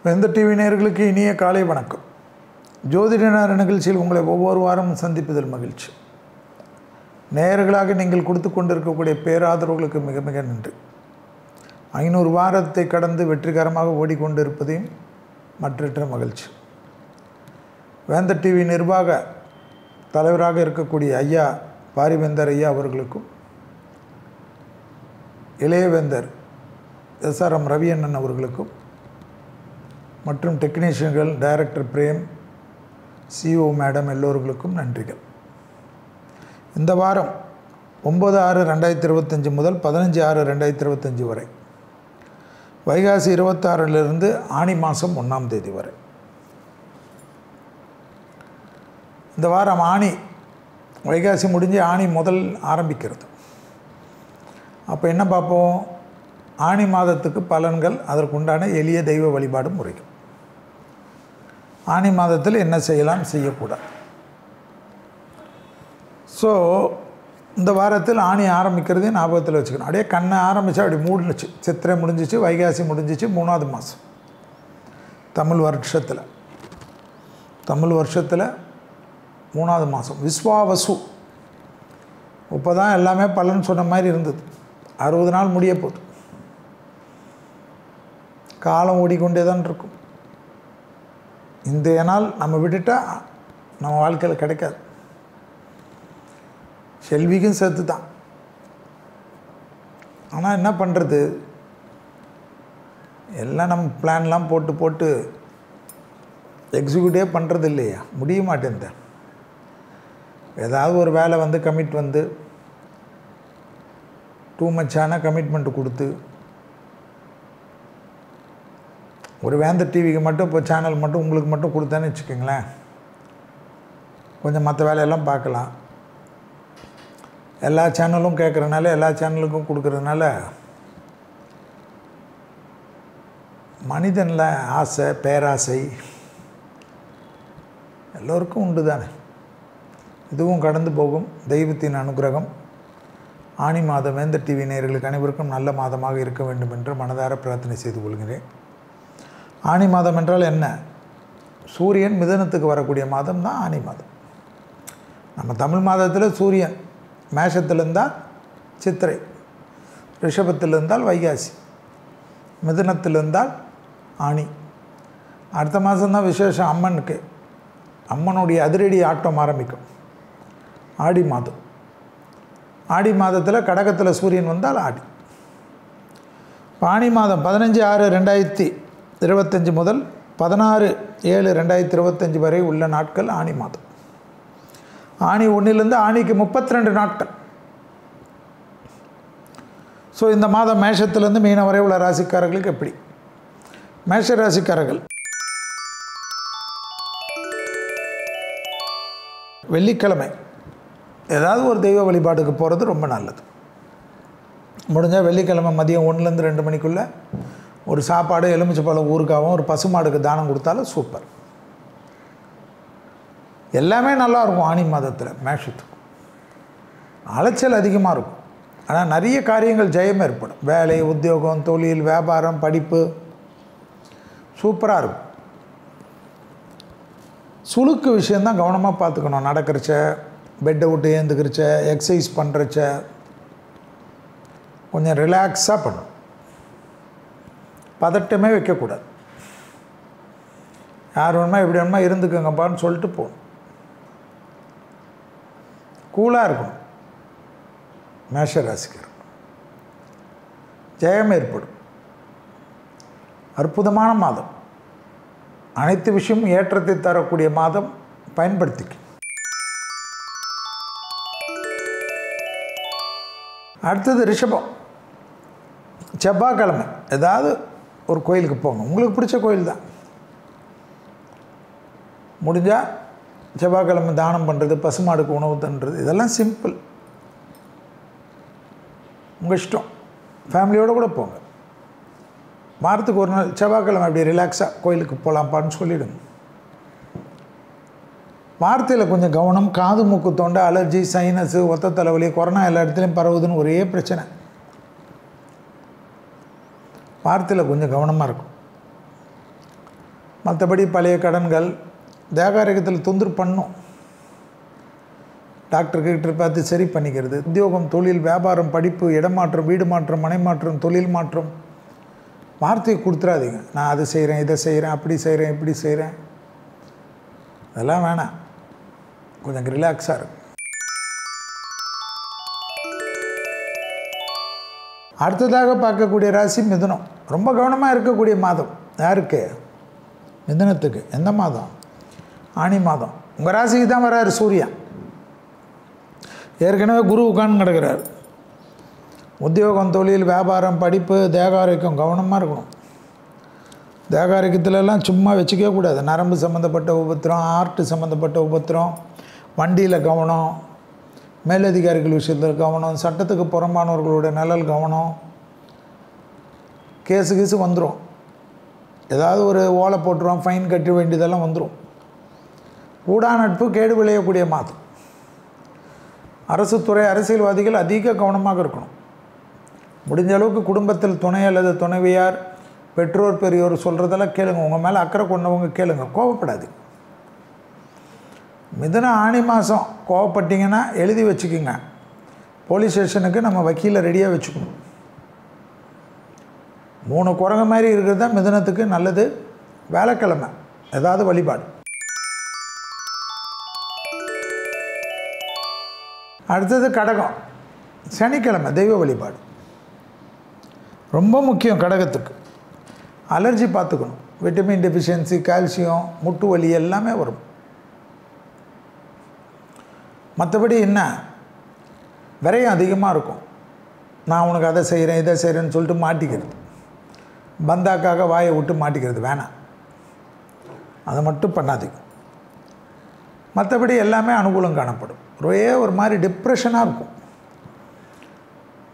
எந்த டிவி நேயர்களுக்கு இனிய காலை வணக்கம். ஜோதிட நேர நிகழ்ச்சியில் உங்களை ஒவ்வொரு வாரமும் சந்திப்பதில் மகிழ்ச்சி. நேயர்களாக நீங்கள் கொடுத்து கொண்டிருக்கக்கூடிய பேராதரவுகளுக்கு மிக மிக நன்றி. 500 வாரத்தை கடந்து வெற்றிகரமாக ஓடிக்கொண்டிருப்பதையும் மற்றற்ற மகிழ்ச்சி. வேந்தர் டிவி நிர்வாக தலைவராக இருக்கக்கூடிய ஐயா பாரிவேந்தர் ஐயா அவர்களுக்கும், இளையவேந்தர் SRM ரவி அண்ணன் அவர்களுக்கும், மற்றும் டெக்னீஷியன்கள், டைரக்டர் பிரேம், CEO மேடம் எல்லோர்களுக்கும் நன்றிகள். இந்த வாரம் 9/6/2025 முதல் 15/6/2025 வரை, வைகாசி 26 ஆனி மாதம் 1ஆம் தேதி வரை. இந்த வாரம் ஆனி, வைகாசி முடிஞ்சு ஆனி முதல் ஆரம்பிக்கிறது. அப்போ என்ன பார்ப்போம்? ஆனி மாதத்துக்கு பலன்கள், அதற்குண்டான எளிய தெய்வ வழிபாடு முறைகள். ஆனி மாதத்தில் என்ன செய்யலாம், செய்யக்கூடாது. ஸோ இந்த வாரத்தில் ஆனி ஆரம்பிக்கிறதையும் ஞாபகத்தில் வச்சுக்கணும். அப்படியே கண்ணை ஆரம்பித்தா அப்படி மூடினுச்சு. சித்திரை முடிஞ்சிச்சு, வைகாசி முடிஞ்சிச்சு, 3ஆவது மாதம் தமிழ் வருஷத்தில் 3ஆவது மாதம் விஸ்வாவசு. இப்போ தான் எல்லாமே பலன் சொன்ன மாதிரி இருந்தது. 60 நாள் முடிய போகுது. காலம் ஓடிக்கொண்டே தான் இருக்கும். இந்த நாள் நம்ம விட்டுட்டால் நம்ம வாழ்க்கையில் கிடைக்காது. செல்விக்கும் சேர்த்து தான். ஆனால் என்ன பண்ணுறது, எல்லாம் நம்ம பிளான்லாம் போட்டு எக்ஸிக்யூட்டிவே பண்ணுறது இல்லையா, முடிய மாட்டேன். ஏதாவது ஒரு வேலை வந்து கமிட் வந்து டூ மச்சான கமிட்மெண்ட்டு கொடுத்து, ஒரு வேந்தர் டிவிக்கு மட்டும் இப்போ சேனல் மட்டும் உங்களுக்கு மட்டும் கொடுத்தேன்னு வச்சுக்கோங்களேன், கொஞ்சம் மற்ற வேலையெல்லாம் பார்க்கலாம். எல்லா சேனலும் கேட்குறதுனால, எல்லா சேனலுக்கும் கொடுக்குறதுனால மனிதனில் ஆசை, பேராசை எல்லோருக்கும் உண்டு தானே. இதுவும் கடந்து போகும். தெய்வத்தின் அனுகிரகம் ஆனி மாதம் வேந்தர் டிவி நேயர்களுக்கு அனைவருக்கும் நல்ல மாதமாக இருக்க வேண்டும் என்று மனதார பிரார்த்தனை செய்து கொள்கிறேன். ஆனி மாதம் என்றால் என்ன? சூரியன் மிதனத்துக்கு வரக்கூடிய மாதம் தான் ஆனி மாதம். நம்ம தமிழ் மாதத்தில் சூரியன் மேஷத்தில் இருந்தால் சித்திரை, ரிஷபத்தில் இருந்தால் வைகாசி, மிதனத்தில் இருந்தால் ஆனி. அடுத்த மாதம்தான் விசேஷம் அம்மனுக்கு. அம்மனுடைய அதிரடி ஆட்டம் ஆரம்பிக்கும் ஆடி மாதம். ஆடி மாதத்தில் கடகத்தில் சூரியன் வந்தால் ஆடி. ஆனி மாதம் 15/6/2025 முதல் 16/7/2025 வரை உள்ள நாட்கள் ஆனி மாதம். ஆனி 1லேருந்து ஆனிக்கு 32 நாட்கள். ஸோ இந்த மாதம் மேஷத்துலேருந்து மீனம் வரை உள்ள ராசிக்காரர்களுக்கு எப்படி? மேஷ ராசிக்காரர்கள் வெள்ளிக்கிழமை ஏதாவது ஒரு தெய்வ வழிபாட்டுக்கு போகிறது ரொம்ப நல்லது. முடிஞ்சால் வெள்ளிக்கிழமை மதியம் 1லேருந்து 2 மணிக்குள்ளே ஒரு சாப்பாடு, எலுமிச்சைப்பழம் ஊறுகாவும் ஒரு பசுமாடுக்கு தானம் கொடுத்தாலும் சூப்பர். எல்லாமே நல்லாயிருக்கும். ஆனி மாதத்தில் மேஷத்துக்கு அலைச்சல் அதிகமாக இருக்கும். ஆனால் நிறைய காரியங்கள் ஜெயம் ஏற்படும். வேலை, உத்தியோகம், தொழில், வியாபாரம், படிப்பு சூப்பராக இருக்கும். சுளுக்கு விஷயந்தான் கவனமாக பார்த்துக்கணும். நடக்கிறச்ச, பெட்டை விட்டு ஏந்துக்கிறச்ச, எக்ஸசைஸ் பண்ணுறச்ச கொஞ்சம் ரிலாக்ஸாக பண்ணணும். பதட்டமே வைக்கக்கூடாது. யார் வேணுமா எப்படி வேணுமா இருந்துக்கங்கப்பான்னு சொல்லிட்டு போகணும். கூலாக இருக்கணும். மேஷ ராசிக்காரர் ஜெயம் ஏற்படும். அற்புதமான மாதம். அனைத்து விஷயமும் ஏற்றத்தை தரக்கூடிய மாதம். பயன்படுத்திக்க. அடுத்தது ரிஷபம். செவ்வாய்க்கிழமை ஏதாவது ஒரு கோயிலுக்கு போங்க. உங்களுக்கு பிடிச்ச கோயில் தான். முடிஞ்சால் செவ்வாய்க்கிழமை தானம் பண்ணுறது, பசுமாடுக்கு உணவு தண்டுறது, இதெல்லாம் சிம்பிள். உங்கள் இஷ்டம். ஃபேமிலியோடு கூட போங்க. வாரத்துக்கு ஒரு நாள் செவ்வாய்க்கிழமை அப்படி ரிலாக்ஸாக கோயிலுக்கு போகலாம்ப்பான்னு சொல்லிவிடுங்க. வார்த்தையில் கொஞ்சம் கவனம். காது, மூக்கு, தொண்டை, அலர்ஜி, சைனஸு, ஒத்த தலைவலி, கொரோனா எல்லா இடத்துலையும் பரவுதுன்னு ஒரே பிரச்சனை. வார்த்தையில் கொஞ்சம் கவனமாக இருக்கும். மற்றபடி பழைய கடன்கள் தேகாரகத்தில் தொந்தரவு பண்ணும். டாக்டர்கிட்ட பார்த்து சரி பண்ணிக்கிறது. உத்தியோகம், தொழில், வியாபாரம், படிப்பு, இடமாற்றம், வீடு மாற்றம், மனை மாற்றம், தொழில் மாற்றம், வார்த்தையை கொடுத்துடாதீங்க. நான் அதை செய்கிறேன், இதை செய்கிறேன், அப்படி செய்கிறேன், இப்படி செய்கிறேன், அதெல்லாம் வேணாம். கொஞ்சம் ரிலாக்ஸாக இருக்கும். அடுத்ததாக பார்க்கக்கூடிய ராசி மிதுனம். ரொம்ப கவனமாக இருக்கக்கூடிய மாதம் யாருக்கு? மிதுனத்துக்கு. எந்த மாதம்? ஆனி மாதம். உங்கள் ராசிக்கு தான் வராரு சூரியன். ஏற்கனவே குரு உட்கார்ந்து கிடக்கிறார். உத்தியோகம், தொழில், வியாபாரம், படிப்பு, தேகாரோக்கியம் கவனமாக இருக்கணும். தேகாரோக்கியத்திலலாம் சும்மா வச்சுக்கவே கூடாது. நரம்பு சம்மந்தப்பட்ட உபத்திரம், ஆர்ட்டு சம்மந்தப்பட்ட உபத்திரம், வண்டியில் கவனம், மேலதிகாரிகள் விஷயத்தில் கவனம், சட்டத்துக்கு புறம்பானவர்களுடைய நலல் கவனம். கேஸு வந்துடும். ஏதாவது ஒரு ஓலை போட்டுருவோம், ஃபைன் கட்ட வேண்டியதெல்லாம் வந்துடும். ஊடா நட்பு கேடு விளையக்கூடிய மாதம். அரசு துறை, அரசியல்வாதிகள் அதிக கவனமாக இருக்கணும். முடிஞ்ச அளவுக்கு குடும்பத்தில் துணை அல்லது துணைவியார், பெற்றோர், பெரியோர் சொல்கிறதெல்லாம் கேளுங்க. உங்கள் மேலே அக்கறை கொண்டவங்க கேளுங்க, கோவப்படாது. மிதுன ஆனி மாதம் கோவப்பட்டீங்கன்னா எழுதி வச்சுக்கோங்க. போலீஸ் ஸ்டேஷனுக்கு நம்ம வக்கீலை ரெடியாக வச்சுக்கணும். 3 குரங்கு மாதிரி இருக்கிறது தான் மிதுனத்துக்கு நல்லது. வேலைக்கிழமை ஏதாவது வழிபாடு. அடுத்தது கடகம். சனிக்கிழமை தெய்வ வழிபாடு ரொம்ப முக்கியம். கடகத்துக்கு அலர்ஜி பார்த்துக்கணும். விட்டமின் டெஃபிஷியன்சி, கால்சியம், முட்டு வலி எல்லாமே வரும். மற்றபடி என்ன, விரயம் அதிகமாக இருக்கும். நான் உனக்கு அதை செய்கிறேன், இதை செய்கிறேன்னு சொல்லிட்டு மாட்டிக்கிறது. பந்தாக்காக வாயை விட்டு மாட்டிக்கிறது வேணாம். அதை மட்டும் பண்ணாதீங்க. மற்றபடி எல்லாமே அனுகூலம் காணப்படும். ஒரு மாதிரி டிப்ரெஷனாக இருக்கும்.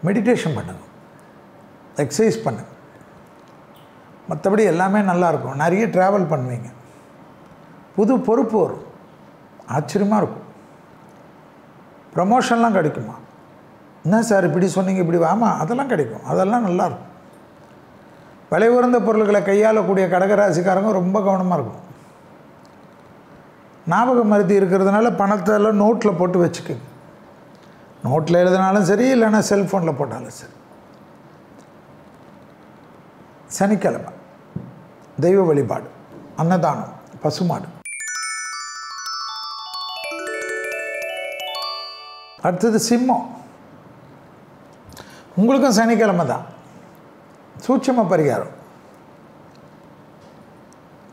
மெடிடேஷன் பண்ணுங்க, எக்ஸசைஸ் பண்ணுங்க. மற்றபடி எல்லாமே நல்லாயிருக்கும். நிறைய ட்ராவல் பண்ணுவீங்க. புது பொறுப்பு வரும். ஆச்சரியமாக இருக்கும். ப்ரமோஷன்லாம் கிடைக்குமா? என்ன சார் இப்படி சொன்னீங்க, இப்படி ஆமாம், அதெல்லாம் கிடைக்கும். அதெல்லாம் நல்லாயிருக்கும். விலை உயர்ந்த பொருள்களை கையாளக்கூடிய கடகராசிக்காரங்க ரொம்ப கவனமாக இருக்கும். ஞாபக மருதி இருக்கிறதுனால பணத்தெல்லாம் நோட்டில் போட்டு வச்சுக்கோங்க. நோட்டில் எழுதினாலும் சரி, இல்லைன்னா செல்ஃபோனில் போட்டாலும் சரி. சனிக்கிழமை தெய்வ வழிபாடு, அன்னதானம், பசுமாடு. அடுத்தது சிம்மம். உங்களுக்கும் சனிக்கிழமை தான். சூட்சம பரிகாரம்.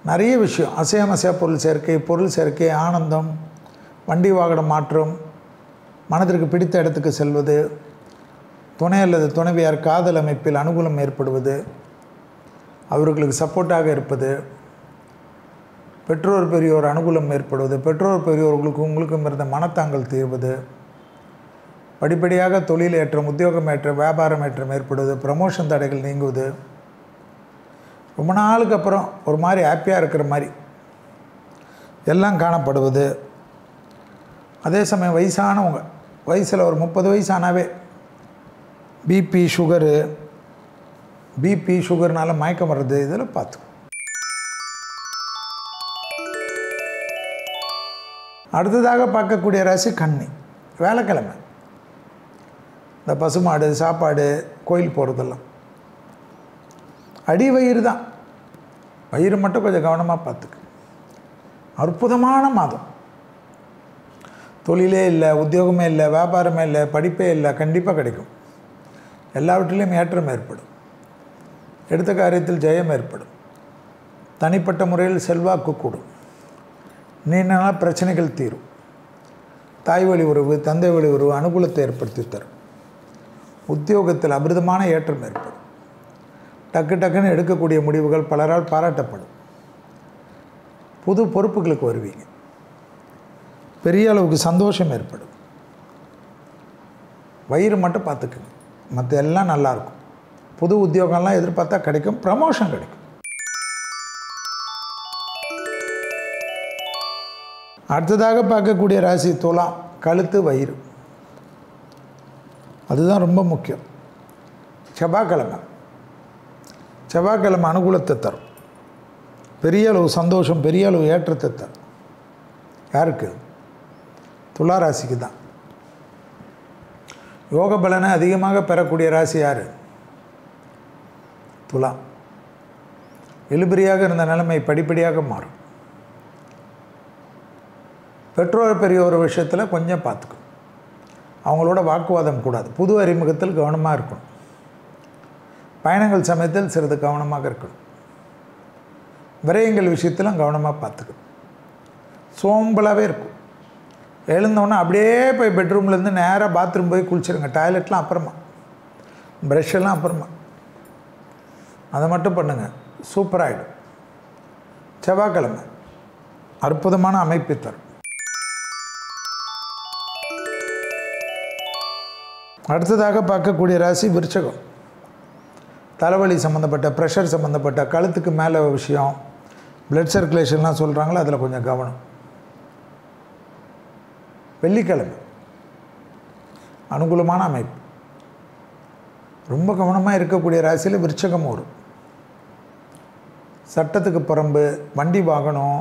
நிறைய விஷயம், அசையாமசையா பொருள் சேர்க்கை, ஆனந்தம், வண்டி வாகனம் மாற்றம், மனதிற்கு பிடித்த இடத்துக்கு செல்வது, துணை அல்லது துணைவியார் காதல் அமைப்பில் அனுகூலம் ஏற்படுவது, அவர்களுக்கு சப்போர்ட்டாக இருப்பது, பெற்றோர் பெரியோர் அனுகூலம் ஏற்படுவது, பெற்றோர் பெரியோர்களுக்கு உங்களுக்கும் இருந்த மனத்தாங்கல் தீர்வது, படிப்படியாக தொழில் ஏற்றம், உத்தியோகம் ஏற்றம், வியாபாரம் ஏற்றம் ஏற்படுவது, ப்ரமோஷன் தடைகள் நீங்குவது, ரொம்ப நாளுக்கு அப்புறம் ஒரு மாதிரி ஹாப்பியாக இருக்கிற மாதிரி எல்லாம் காணப்படுவது. அதே சமயம் வயசானவங்க, வயசில் ஒரு 30 வயசு ஆனாவே பிபி சுகர்னால மயக்கம் வர்றது, இதில் பார்த்து. அடுத்ததாக பார்க்கக்கூடிய ராசி கன்னி. வேலைக்கிழமை இந்த பசுமாடு, சாப்பாடு, கோயில் போகிறதெல்லாம். அடி வயிறு தான். வயிறு மட்டும் கொஞ்சம் கவனமாக பார்த்துக்கு. அற்புதமான மாதம். தொழிலே இல்லை, உத்தியோகமே இல்லை, வியாபாரமே இல்லை, படிப்பே இல்லை, கண்டிப்பாக கிடைக்கும். எல்லாவற்றிலையும் ஏற்றம் ஏற்படும். எடுத்த காரியத்தில் ஜெயம் ஏற்படும். தனிப்பட்ட முறையில் செல்வாக்கு கூடும். நீண்ட நாள் பிரச்சனைகள் தீரும். தாய் வழி உறவு, தந்தை வழி உறவு அனுகூலத்தை ஏற்படுத்தி தரும். உத்தியோகத்தில் அபிரிதமான ஏற்றம் ஏற்படும். டக்குன்னு எடுக்கக்கூடிய முடிவுகள் பலரால் பாராட்டப்படும். புது பொறுப்புகளுக்கு வருவீங்க. பெரிய அளவுக்கு சந்தோஷம் ஏற்படும். வயிறு மட்டும் பார்த்துக்குங்க, மற்ற எல்லாம் நல்லாயிருக்கும். புது உத்தியோகம்லாம் எதிர்பார்த்தா கிடைக்கும். ப்ரமோஷன் கிடைக்கும். அடுத்ததாக பார்க்கக்கூடிய ராசி துலாம். கழுத்து, வயிறு, அதுதான் ரொம்ப முக்கியம். செவ்வாய்க்கிழமை அனுகூலத்தை தரும். பெரிய அளவு சந்தோஷம், பெரிய அளவு ஏற்றத்தை தரும். யாருக்கு? துலா ராசிக்கு தான். யோக பலனை அதிகமாக பெறக்கூடிய ராசி யார்? துலா. இழுபறியாக இருந்த நிலைமை படிப்படியாக மாறும். பெற்றோர் பெரிய ஒரு விஷயத்தில் கொஞ்சம் பார்த்துக்கணும். அவங்களோட வாக்குவாதம் கூடாது. புது அறிமுகத்தில் கவனமாக இருக்கணும். பயணங்கள் சமயத்தில் சிறிது கவனமாக இருக்கணும். விரயங்கள் விஷயத்திலும் கவனமாக பார்த்துக்கணும். சோம்பலாகவே இருக்கும். எழுந்தோன்னே அப்படியே போய் பெட்ரூம்லேருந்து நேராக பாத்ரூம் போய் குளிச்சிருங்க. டாய்லெட்லாம் அப்புறமா, ப்ரஷ்ஷெல்லாம் அப்புறமா. அதை மட்டும் பண்ணுங்கள், சூப்பராகிடும். செவ்வாய்க்கிழமை அற்புதமான அமைப்பை தரும். அடுத்ததாக பார்க்கக்கூடிய ராசி விருச்சகம். தலைவலி சம்மந்தப்பட்ட, ப்ரெஷர் சம்மந்தப்பட்ட, கழுத்துக்கு மேலே விஷயம், பிளட் சர்க்குலேஷன்லாம் சொல்கிறாங்களோ அதில் கொஞ்சம் கவனம். வெள்ளிக்கிழமை அனுகூலமான அமைப்பு. ரொம்ப கவனமாக இருக்கக்கூடிய ராசியில் விருச்சகம் வரும். சட்டத்துக்கு புறம்பு, வண்டி வாகனம்,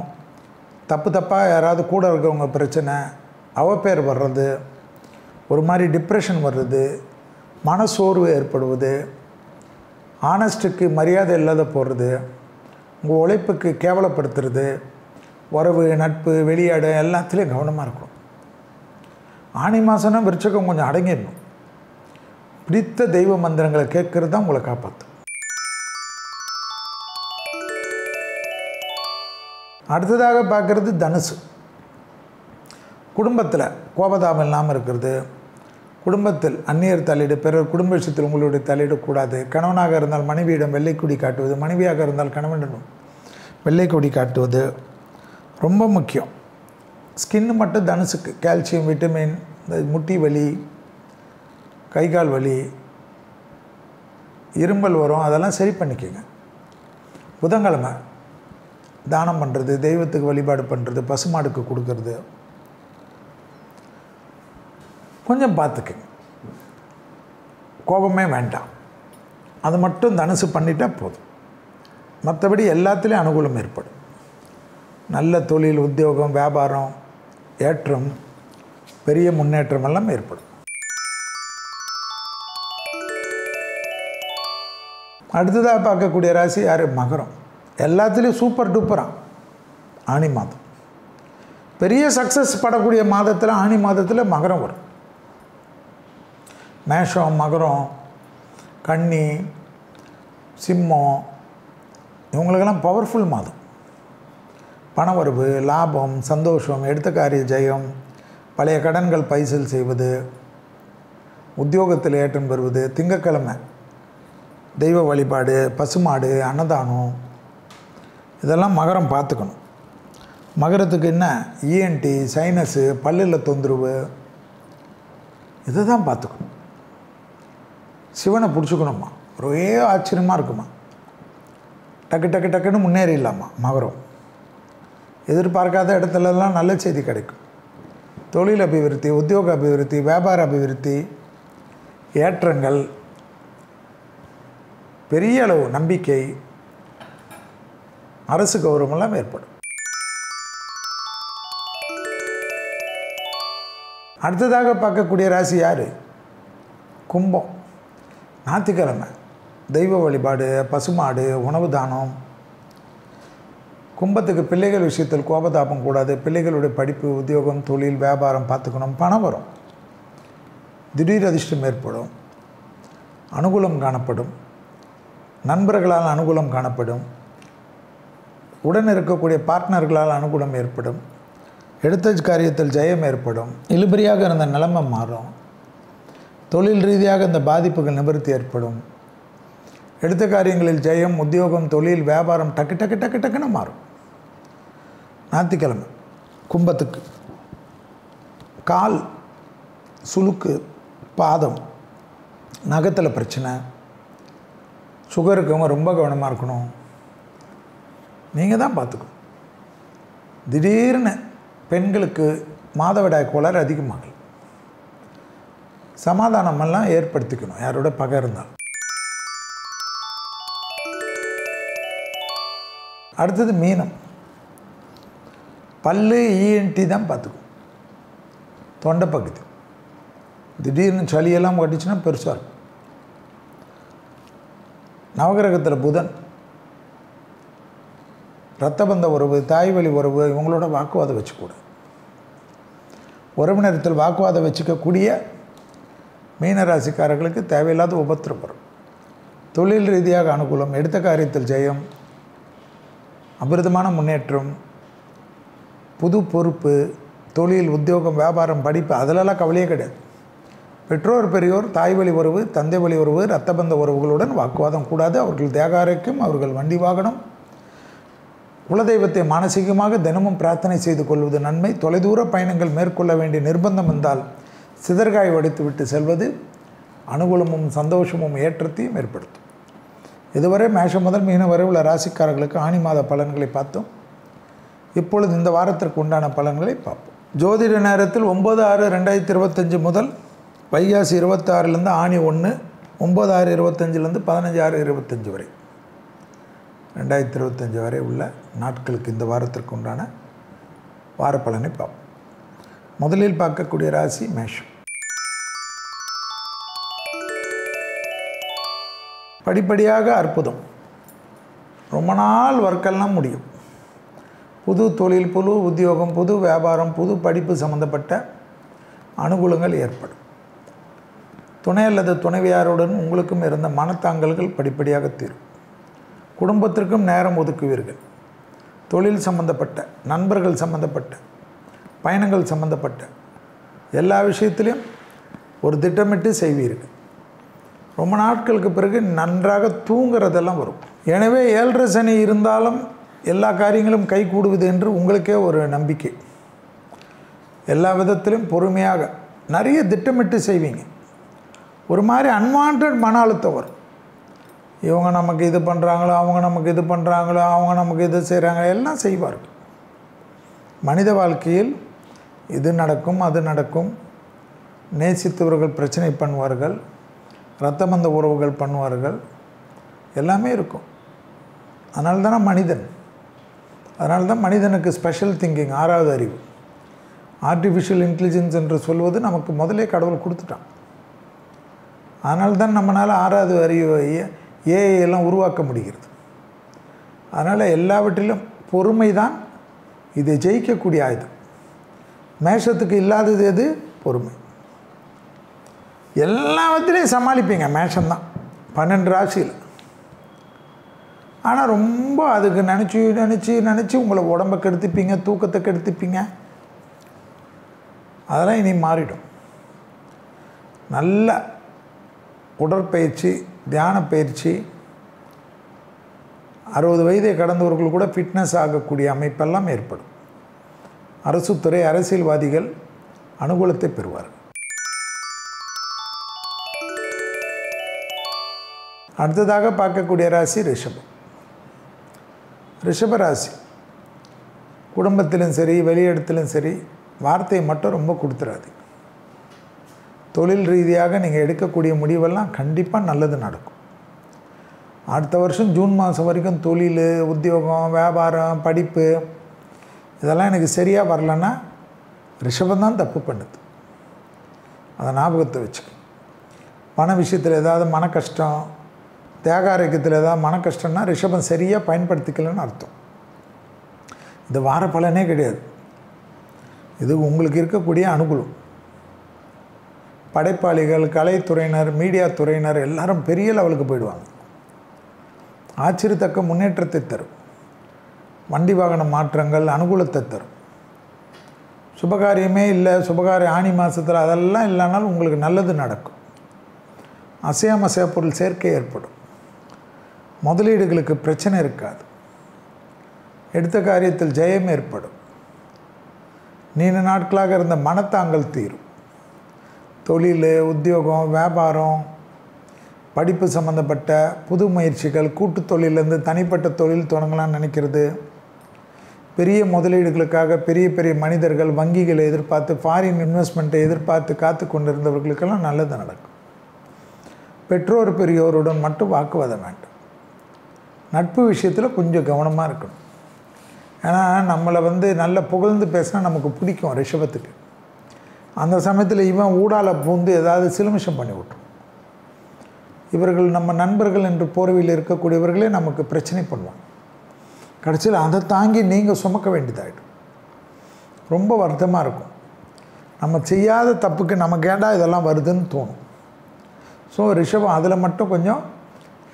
தப்பாக யாராவது கூட இருக்கிறவங்க பிரச்சனை, அவப்பேர் வர்றது, ஒரு மாதிரி டிப்ரெஷன் வர்றது, மனசோர்வு ஏற்படுவது, ஆனஸ்ட்டுக்கு மரியாதை இல்லாத போடுறது, உங்கள் உழைப்புக்கு கேவலப்படுத்துறது, உறவு, நட்பு, வெளியாடு எல்லாத்துலேயும் கவனமாக இருக்கும். ஆனி மாதம்னா விருச்சகம் கொஞ்சம் அடங்கிடணும். பிடித்த தெய்வ மந்திரங்களை கேட்கறது தான் உங்களை காப்பாற்றும். அடுத்ததாக பார்க்குறது தனுசு. குடும்பத்தில் கோபதாபம் இல்லாமல் இருக்கிறது, குடும்பத்தில் அந்நியர் தலையீடு, பிறர் குடும்ப விஷயத்தில் உங்களுடைய தலையிடக்கூடாது. கணவனாக இருந்தால் மனைவியிடம் வெள்ளைக்கொடி காட்டுவது, மனைவியாக இருந்தால் கணவனிடம் வெள்ளைக்கொடி காட்டுவது ரொம்ப முக்கியம். ஸ்கின்னு மட்டும் தனுசுக்கு கால்சியம், விட்டமின், இந்த முட்டி வலி, கை கால் வலி, இரும்பல் வரும், அதெல்லாம் சரி பண்ணிக்கோங்க. புதன்கிழமை தானம் பண்ணுறது, தெய்வத்துக்கு வழிபாடு பண்ணுறது, பசுமாடுக்கு கொடுக்கறது கொஞ்சம் பார்த்துக்குங்க. கோபமே வேண்டாம். அது மட்டும் தனுசு பண்ணிட்டால் போதும். மற்றபடி எல்லாத்துலேயும் அனுகூலம் ஏற்படும். நல்ல தொழில், உத்தியோகம், வியாபாரம், ஏற்றம், பெரிய முன்னேற்றம் எல்லாம் ஏற்படும். அடுத்ததாக பார்க்கக்கூடிய ராசி யார்? மகரம். எல்லாத்துலேயும் சூப்பர் டூப்பராக ஆனி மாதம். பெரிய சக்ஸஸ் படக்கூடிய மாதத்தில் ஆனி மாதத்தில் மகரம் வரும். மேஷம், மகரம், கன்னி, சிம்மம் இவங்களுக்கெல்லாம் பவர்ஃபுல் மாதம். பணவரவு, லாபம், சந்தோஷம், எடுத்த காரிய ஜெயம், பழைய கடன்கள் பைசல் செய்வது, உத்தியோகத்தில் ஏற்றம் பெறுவது, திங்கட்கிழமை தெய்வ வழிபாடு, பசுமாடு, அன்னதானம் இதெல்லாம் மகரம் பார்த்துக்கணும். மகரத்துக்கு என்ன? இஎன்டி, சைனஸு, பல்லில் தொந்தரவு இதை தான் பார்த்துக்கணும். சிவனை பிடிச்சிக்கணுமா, ஒரே ஆச்சரியமாக இருக்குமா, டக்கு டக்கு டக்குன்னு முன்னேறிடலாமா. மகரம் எதிர்பார்க்காத இடத்துலலாம் நல்ல செய்தி கிடைக்கும். தொழில் அபிவிருத்தி, உத்தியோக அபிவிருத்தி, வியாபார அபிவிருத்தி, ஏற்றங்கள், பெரிய அளவு நம்பிக்கை, அரசு கௌரவமெல்லாம் ஏற்படும். அடுத்ததாக பார்க்கக்கூடிய ராசி யார்? கும்பம். ஞாயிற்றுக்கிழமை தெய்வ வழிபாடு, பசுமாடு, உணவு தானம். கும்பத்துக்கு பிள்ளைகள் விஷயத்தில் கோபதாபம் கூடாது. பிள்ளைகளுடைய படிப்பு, உத்தியோகம், தொழில், வியாபாரம் பார்த்துக்கணும். பணம் வரும். திடீர் அதிர்ஷ்டம் ஏற்படும். அனுகூலம் காணப்படும். நண்பர்களால் அனுகூலம் காணப்படும். உடன் இருக்கக்கூடிய பார்ட்னர்களால் அனுகூலம் ஏற்படும். எடுத்த காரியத்தில் ஜெயம் ஏற்படும். இழுபறியாக இருந்த நிலைமை மாறும். தொழில் ரீதியாக இந்த பாதிப்புகள் நிவர்த்தி ஏற்படும். எடுத்த காரியங்களில் ஜெயம், உத்தியோகம், தொழில், வியாபாரம் டக்கு டக்கு டக்கு டக்குன்னு மாறும். ஞாயிற்றுக்கிழமை கும்பத்துக்கு கால் சுளுக்கு, பாதம், நகத்தில் பிரச்சனை, சுகர் இருக்கவங்க ரொம்ப கவனமாக இருக்கணும். நீங்கள் தான் பார்த்துக்கணும். திடீர்னு பெண்களுக்கு மாதவிடாய் கோளாறு அதிகமாகலாம். சமாதானமெல்லாம் ஏற்படுத்திக்கணும் யாரோட பகை இருந்தால். அடுத்தது மீனம். பல்லு இஎன்டி தான் பார்த்துக்கும். தொண்டை பகுதி திடீர்னு சளியெல்லாம் கட்டிச்சுன்னா பெருசாக இருக்கும். நவகிரகத்தில் புதன், இரத்தபந்த உறவு, தாய்வழி உறவு, இவங்களோட வாக்குவாதம் வச்சுக்கூடாது. உறவினத்தில் வாக்குவாதம் வச்சுக்கக்கூடிய மீனராசிக்காரர்களுக்கு தேவையில்லாத உபத்திரம் வரும். தொழில் ரீதியாக அனுகூலம், எடுத்த காரியத்தில் ஜெயம், அபிரிதமான முன்னேற்றம், புது பொறுப்பு, தொழில், உத்தியோகம், வியாபாரம், படிப்பு, அதிலெல்லாம் கவலையே கிடையாது. பெற்றோர் பெரியோர், தாய் வழி உறவு, தந்தை வழி உறவு, இரத்தபந்த உறவுகளுடன் வாக்குவாதம் கூடாது. அவர்கள் தேகாரைக்கும், அவர்கள் வண்டி வாகனம், குலதெய்வத்தை மானசீகமாக தினமும் பிரார்த்தனை செய்து கொள்வது நன்மை. தொலைதூர பயணங்கள் மேற்கொள்ள வேண்டிய நிர்பந்தம் வந்தால் சிதற்காய் வடித்து விட்டு செல்வது அனுகூலமும் சந்தோஷமும் ஏற்றத்தையும் ஏற்படுத்தும். இதுவரை மேஷம் முதல் மீனம் வரை உள்ள ராசிக்காரர்களுக்கு ஆணி மாத பலன்களை பார்த்தோம். இப்பொழுது இந்த வாரத்திற்கு உண்டான பலன்களை பார்ப்போம். ஜோதிட நேரத்தில் 9/6/2025 முதல் வைகாசி 26லேருந்து ஆணி 1, 9/6/25லேருந்து 15/6/25 வரை 2025 வரை உள்ள நாட்களுக்கு இந்த வாரத்திற்கு உண்டான வார பலனை பார்ப்போம். முதலில் பார்க்கக்கூடிய ராசி மேஷம். படிப்படியாக அற்புதம். ரொம்ப நாள் ஒர்க்கெல்லாம் முடியும். புது தொழில், புது உத்தியோகம், புது வியாபாரம், புது படிப்பு சம்பந்தப்பட்ட அனுகூலங்கள் ஏற்படும். துணை அல்லது துணைவியாருடன் உங்களுக்கும் இருந்த மனத்தாங்கல்கள் படிப்படியாக தீரும். குடும்பத்திற்கும் நேரம் ஒதுக்குவீர்கள். தொழில் சம்பந்தப்பட்ட, நண்பர்கள் சம்பந்தப்பட்ட, பயணங்கள் சம்பந்தப்பட்ட எல்லா விஷயத்திலையும் ஒரு திட்டமிட்டு செய்வீர்கள். ரொம்ப நாட்களுக்கு பிறகு நன்றாக தூங்குறதெல்லாம் வரும். எனவே 7.5 சனி இருந்தாலும் எல்லா காரியங்களும் கைகூடுவது என்று உங்களுக்கே ஒரு நம்பிக்கை. எல்லா விதத்திலும் பொறுமையாக நிறைய திட்டமிட்டு செய்வீங்க. ஒரு மாதிரி அன்வான்ட் மன அழுத்தம் வரும். இவங்க நமக்கு இது பண்ணுறாங்களோ, அவங்க நமக்கு இது பண்ணுறாங்களோ, அவங்க நமக்கு இது செய்கிறாங்க, எல்லாம் செய்வார்கள். மனித வாழ்க்கையில் இது நடக்கும், அது நடக்கும். நேசித்தவர்கள் பிரச்சனை பண்ணுவார்கள், இரத்தபந்த உறவுகள் பண்ணுவார்கள், எல்லாமே இருக்கும். அதனால தானே மனிதன். அதனால தான் மனிதனுக்கு ஸ்பெஷல் திங்கிங், 6வது அறிவு, ஆர்டிஃபிஷியல் இன்டெலிஜென்ஸ் என்று சொல்வது நமக்கு முதலே கடவுள் கொடுத்துட்டான். அதனால தான் நம்மளால் 6வது அறிவு ஏஐ எல்லாம் உருவாக்க முடிகிறது. அதனால் எல்லாவற்றிலும் பொறுமை தான் இதை ஜெயிக்கக்கூடிய ஆயுதம். மேஷத்துக்கு இல்லாதது எது? பொறுமை. எல்லாவற்றிலையும் சமாளிப்பீங்க. மேஷம்தான் 12 ராசியில். ஆனால் ரொம்ப அதுக்கு நினச்சி உங்களை உடம்பை கெடுத்துப்பீங்க, தூக்கத்தை கெடுத்துப்பீங்க. அதெல்லாம் இனி மாறிடும். நல்ல உடற்பயிற்சி, தியான பயிற்சி, 60 வயதை கடந்தவர்கள் கூட ஃபிட்னஸ் ஆகக்கூடிய அமைப்பெல்லாம் ஏற்படும். அரசுத்துறை, அரசியல்வாதிகள் அனுகூலத்தை பெறுவார்கள். அடுத்ததாக பார்க்கக்கூடிய ராசி ரிஷபம். ரிஷப ராசி குடும்பத்திலும் சரி, வெளியிடத்திலும் சரி, வார்த்தையை மட்டும் ரொம்ப கொடுத்துறாது. தொழில் ரீதியாக நீங்கள் எடுக்கக்கூடிய முடிவெல்லாம் கண்டிப்பாக நல்லது நடக்கும். அடுத்த வருஷம் ஜூன் மாதம் வரைக்கும் தொழில், உத்தியோகம், வியாபாரம், படிப்பு இதெல்லாம் எனக்கு சரியாக வரலன்னா ரிஷபம் தப்பு பண்ணுது. அதை ஞாபகத்தை வச்சுக்க. பண விஷயத்தில் ஏதாவது மன கஷ்டம், தேக ஆரோக்கியத்தில் ஏதாவது மன கஷ்டம்னா ரிஷபம் சரியாக பயன்படுத்திக்கலன்னு அர்த்தம். இது வார பலனே கிடையாது. இது உங்களுக்கு இருக்கக்கூடிய அனுகூலம். படைப்பாளிகள், கலைத்துறையினர், மீடியா துறையினர் எல்லாரும் பெரிய லெவலுக்கு போயிடுவாங்க. ஆச்சரியத்தக்க முன்னேற்றத்தை தரும். வண்டி வாகன மாற்றங்கள் அனுகூலத்தை தரும். சுபகாரியமே இல்லை, சுபகாரியம் ஆணி மாதத்தில் அதெல்லாம் இல்லைனாலும் உங்களுக்கு நல்லது நடக்கும். அசையாமசைய பொருள் சேர்க்கை ஏற்படும். முதலீடுகளுக்கு பிரச்சனை இருக்காது. எடுத்த காரியத்தில் ஜெயம் ஏற்படும். நீண்ட நாட்களாக இருந்த மனத்தாங்கல் தீரும். தொழில், உத்தியோகம், வியாபாரம், படிப்பு சம்மந்தப்பட்ட புது முயற்சிகள், கூட்டு தொழிலேருந்து தனிப்பட்ட தொழில் தொடங்கலாம்னு நினைக்கிறது, பெரிய முதலீடுகளுக்காக பெரிய பெரிய மனிதர்கள், வங்கிகளை எதிர்பார்த்து, ஃபாரின் இன்வெஸ்ட்மெண்ட்டை எதிர்பார்த்து காத்து கொண்டிருந்தவர்களுக்கெல்லாம் நல்லது நடக்கும். பெற்றோர் பெரியோருடன் மட்டும் வாக்குவாதம் வேண்டாம். நட்பு விஷயத்தில் கொஞ்சம் கவனமாக இருக்கணும். ஏன்னா நம்மளை நல்ல புகழ்ந்து பேசினா நமக்கு பிடிக்கும் ரிஷபத்துக்கு. அந்த சமயத்தில் இவன் ஊடால பூந்து ஏதாவது சிலுமிஷம் பண்ணி விட்டுரும். இவர்கள் நம்ம நண்பர்கள் என்று போர்வையில் இருக்கக்கூடியவர்களே நமக்கு பிரச்சனை பண்ணுவாங்க. கடைசியில் அதை தாங்கி நீங்கள் சுமக்க வேண்டியதாகிடும். ரொம்ப வருத்தமாக இருக்கும். நம்ம செய்யாத தப்புக்கு நமக்கு ஏண்டா இதெல்லாம் வருதுன்னு தோணும். ஸோ ரிஷபம் அதில் மட்டும் கொஞ்சம்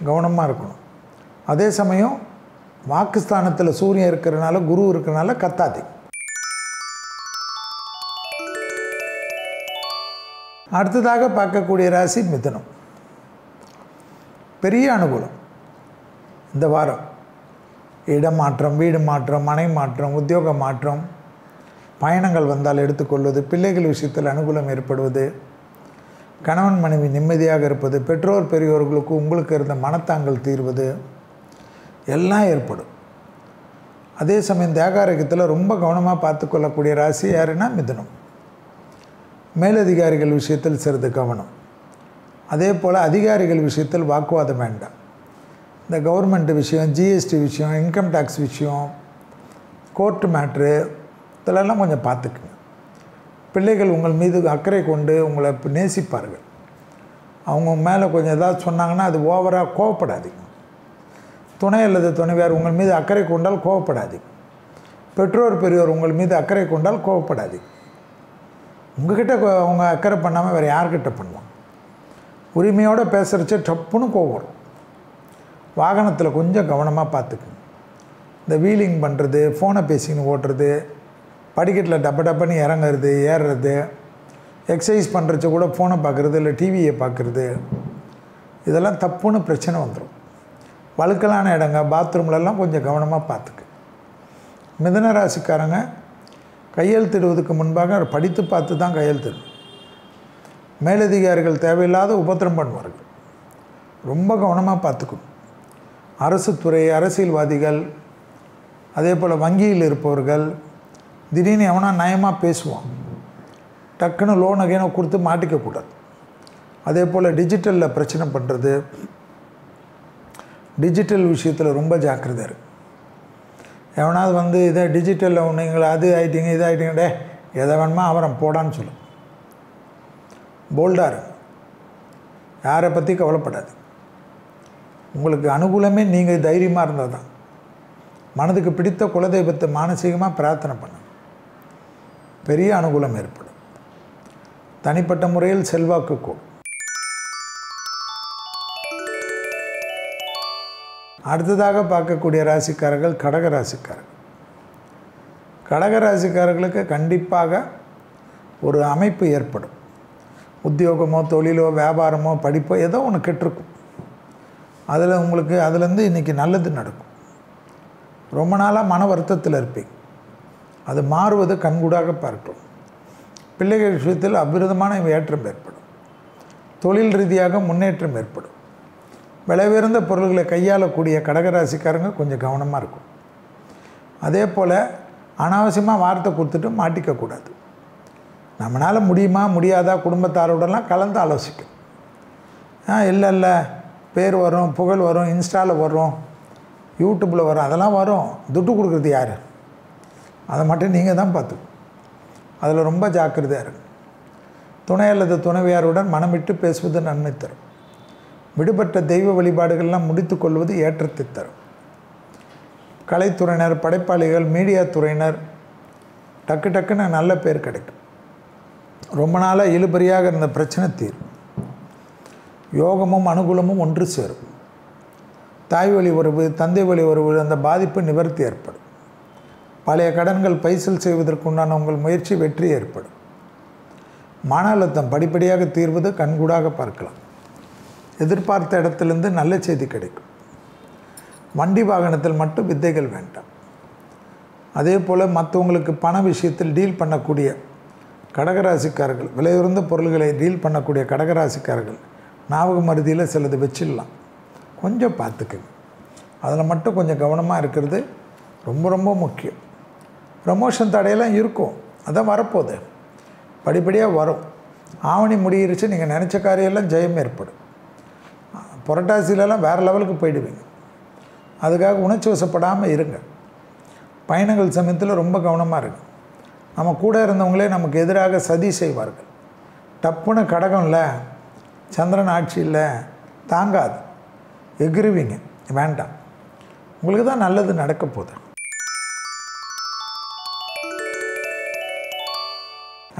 கவனமாக இருக்கணும். அதே சமயம் வாக்குஸ்தானத்தில் சூரியன் இருக்கிறனால, குரு இருக்கிறனால கத்தாதே. அடுத்ததாக பார்க்கக்கூடிய ராசி மிதுனம். பெரிய அனுகூலம் இந்த வாரம். இடம் மாற்றம், வீடு மாற்றம், மனை மாற்றம், உத்தியோக மாற்றம், பயணங்கள் வந்தால் எடுத்துக்கொள்வது, பிள்ளைகள் விஷயத்தில் அனுகூலம் ஏற்படுவது, கணவன் மனைவி நிம்மதியாக இருப்பது, பெற்றோர் பெரியோர்களுக்கு உங்களுக்கு இருந்த மனத்தாங்கல் தீர்வது எல்லாம் ஏற்படும். அதே சமயம் தேகாரோக்கியத்தில் ரொம்ப கவனமாக பார்த்துக்கொள்ளக்கூடிய ராசி யாருன்னா மிதுனம். மேலதிகாரிகள் விஷயத்தில் சிறிது கவனம். அதே போல் அதிகாரிகள் விஷயத்தில் வாக்குவாதம் வேண்டாம். இந்த கவர்மெண்ட் விஷயம், ஜிஎஸ்டி விஷயம், இன்கம் டேக்ஸ் விஷயம், கோர்ட்டு மேட்ரு இதெல்லாம் கொஞ்சம் பார்த்துக்குங்க. பிள்ளைகள் உங்கள் மீது அக்கறை கொண்டு உங்களை நேசிப்பார்கள். அவங்க மேலே கொஞ்சம் ஏதாவது சொன்னாங்கன்னா அது ஓவராக கோவப்படாதீங்க. துணை அல்லது துணைவியார் உங்கள் மீது அக்கறை கொண்டால் கோவப்படாதீங்க. பெற்றோர் பெரியோர் உங்கள் மீது அக்கறை கொண்டால் கோவப்படாதீங்க. உங்கள்கிட்ட அவங்க அக்கறை பண்ணாமல் வேறு யார்கிட்ட பண்ணுவாங்க? உரிமையோடு பேசுகிறச்ச டப்புன்னு கோவம் வரும். வாகனத்தில் கொஞ்சம் கவனமாக பார்த்துக்குங்க. இந்த வீலிங் பண்ணுறது, ஃபோனை பேசின்னு ஓட்டுறது, படிக்கட்டில் டப்ப டப்புன்னு இறங்குறது ஏறுறது, எக்ஸசைஸ் பண்ணுறச்ச கூட ஃபோனை பார்க்குறது இல்லை டிவியை பார்க்குறது, இதெல்லாம் தப்புன்னு பிரச்சனை வந்துடும். வழுக்கலான இடங்க, பாத்ரூம்லலாம் கொஞ்சம் கவனமாக பார்த்துக்கு. மிதுன ராசிக்காரங்க கையெழுத்திடுவதற்கு முன்பாக படித்து பார்த்து தான் கையெழுத்திடணும். மேலதிகாரிகள் தேவையில்லாத உபத்திரம் பண்ணுவார்கள். ரொம்ப கவனமாக பார்த்துக்கணும். அரசு துறை, அரசியல்வாதிகள், அதே போல் வங்கியில் இருப்பவர்கள் திடீர்னு எவனா நயமாக பேசுவான். டக்குன்னு லோன் அகைனை கொடுத்து மாட்டிக்கக்கூடாது. அதே போல் டிஜிட்டலில் பிரச்சனை பண்ணுறது, டிஜிட்டல் விஷயத்தில் ரொம்ப ஜாக்கிரதை இருக்குது. எவனாவது இதை டிஜிட்டலில் நீங்கள் அது ஆகிட்டீங்க இது ஆகிட்டீங்க, டே எதை வேணுமா அவரம் போடான்னு சொல்லு. போல்டாக இருங்க. யாரை பற்றி கவலைப்படாது. உங்களுக்கு அனுகூலமே நீங்கள் தைரியமாக இருந்தால் தான். மனதுக்கு பிடித்த குலதெய்வத்தை மானசீகமாக பிரார்த்தனை பண்ண பெரிய அனுகூலம் ஏற்படும். தனிப்பட்ட முறையில் செல்வாக்கு கூடும். அடுத்ததாக பார்க்கக்கூடிய ராசிக்காரர்கள் கடகராசிக்காரர்கள். கடகராசிக்காரர்களுக்கு கண்டிப்பாக ஒரு அமைப்பு ஏற்படும். உத்தியோகமோ, தொழிலோ, வியாபாரமோ, படிப்போ ஏதோ ஒன்று கெட்டிருக்கும். அதில் உங்களுக்கு அதுலேருந்து இன்றைக்கி நல்லது நடக்கும். ரொம்ப நாளாக மன வருத்தத்தில் இருப்பீங்க. அது மாறுவது கண்கூடாக பார்க்கிறோம். பிள்ளைகள் விஷயத்தில் அபிரதமான ஏற்றம் ஏற்படும். தொழில் ரீதியாக முன்னேற்றம் ஏற்படும். விலை உயர்ந்த பொருள்களை கையாளக்கூடிய கடகராசிக்காரங்க கொஞ்சம் கவனமாக இருக்கும். அதே போல் அனாவசியமாக வார்த்தை கொடுத்துட்டு மாட்டிக்கக்கூடாது. நம்மளால் முடியுமா முடியாதா குடும்பத்தாரோடலாம் கலந்து ஆலோசிக்கும். இல்லை பேர் வரும், புகழ் வரும், இன்ஸ்டாவில் வரும், யூடியூப்பில் வரும், அதெல்லாம் வரும். துட்டு கொடுக்குறது யார்? அதை மட்டும் நீங்கள் தான் பார்த்துக்கணும். அதில் ரொம்ப ஜாக்கிரதையாக இருக்கும். துணை அல்லது துணைவியாருடன் மனம் விட்டு பேசுவது நன்மை தரும். விடுபட்ட தெய்வ வழிபாடுகள்லாம் முடித்து கொள்வது ஏற்றத்தை தரும். கலைத்துறையினர், படைப்பாளிகள், மீடியா துறையினர் டக்குன்னு நல்ல பேர் கிடைக்கும். ரொம்ப நாளாக இழுபறியாக இருந்த பிரச்சனை தீரும். யோகமும் அனுகூலமும் ஒன்று சேரும். தாய் வழி உறவு, தந்தை வழி உறவு அந்த பாதிப்பு நிவர்த்தி ஏற்படும். பழைய கடன்கள் பைசல் செய்வதற்குண்டான உங்கள் முயற்சி வெற்றி ஏற்படும். மன அழுத்தம் படிப்படியாக தீர்வது கண்கூடாக பார்க்கலாம். எதிர்பார்த்த இடத்துலேருந்து நல்ல செய்தி கிடைக்கும். வண்டி வாகனத்தில் மட்டும் வித்தைகள் வேண்டாம். அதே போல் மற்றவங்களுக்கு பண விஷயத்தில் டீல் பண்ணக்கூடிய கடகராசிக்காரர்கள், விலையுறந்த பொருள்களை டீல் பண்ணக்கூடிய கடகராசிக்காரர்கள் ஞாபக மருதியில் சிலது வச்சிடலாம். கொஞ்சம் பார்த்துக்குங்க. அதில் மட்டும் கொஞ்சம் கவனமாக இருக்கிறது ரொம்ப ரொம்ப முக்கியம். ப்ரமோஷன் தடையெல்லாம் இருக்கும், அதான் வரப்போகுது, படிப்படியாக வரும். ஆவணி முடியிருச்சு, நீங்கள் நினச்ச காரியெல்லாம் ஜெயம் ஏற்படும். புரட்டாசிலெல்லாம் வேறு லெவலுக்கு போயிடுவீங்க. அதுக்காக உணர்ச்சி வசப்படாமல் இருங்க. பயணங்கள் சமயத்தில் ரொம்ப கவனமாக இருக்கு. நம்ம கூட இருந்தவங்களே நமக்கு எதிராக சதி செய்வார்கள். டப்புன்னு கடகம் இல்லை, சந்திரன் ஆட்சி இல்லை, தாங்காது, எகிருவீங்க. வேண்டாம், உங்களுக்கு தான் நல்லது நடக்க போகுது.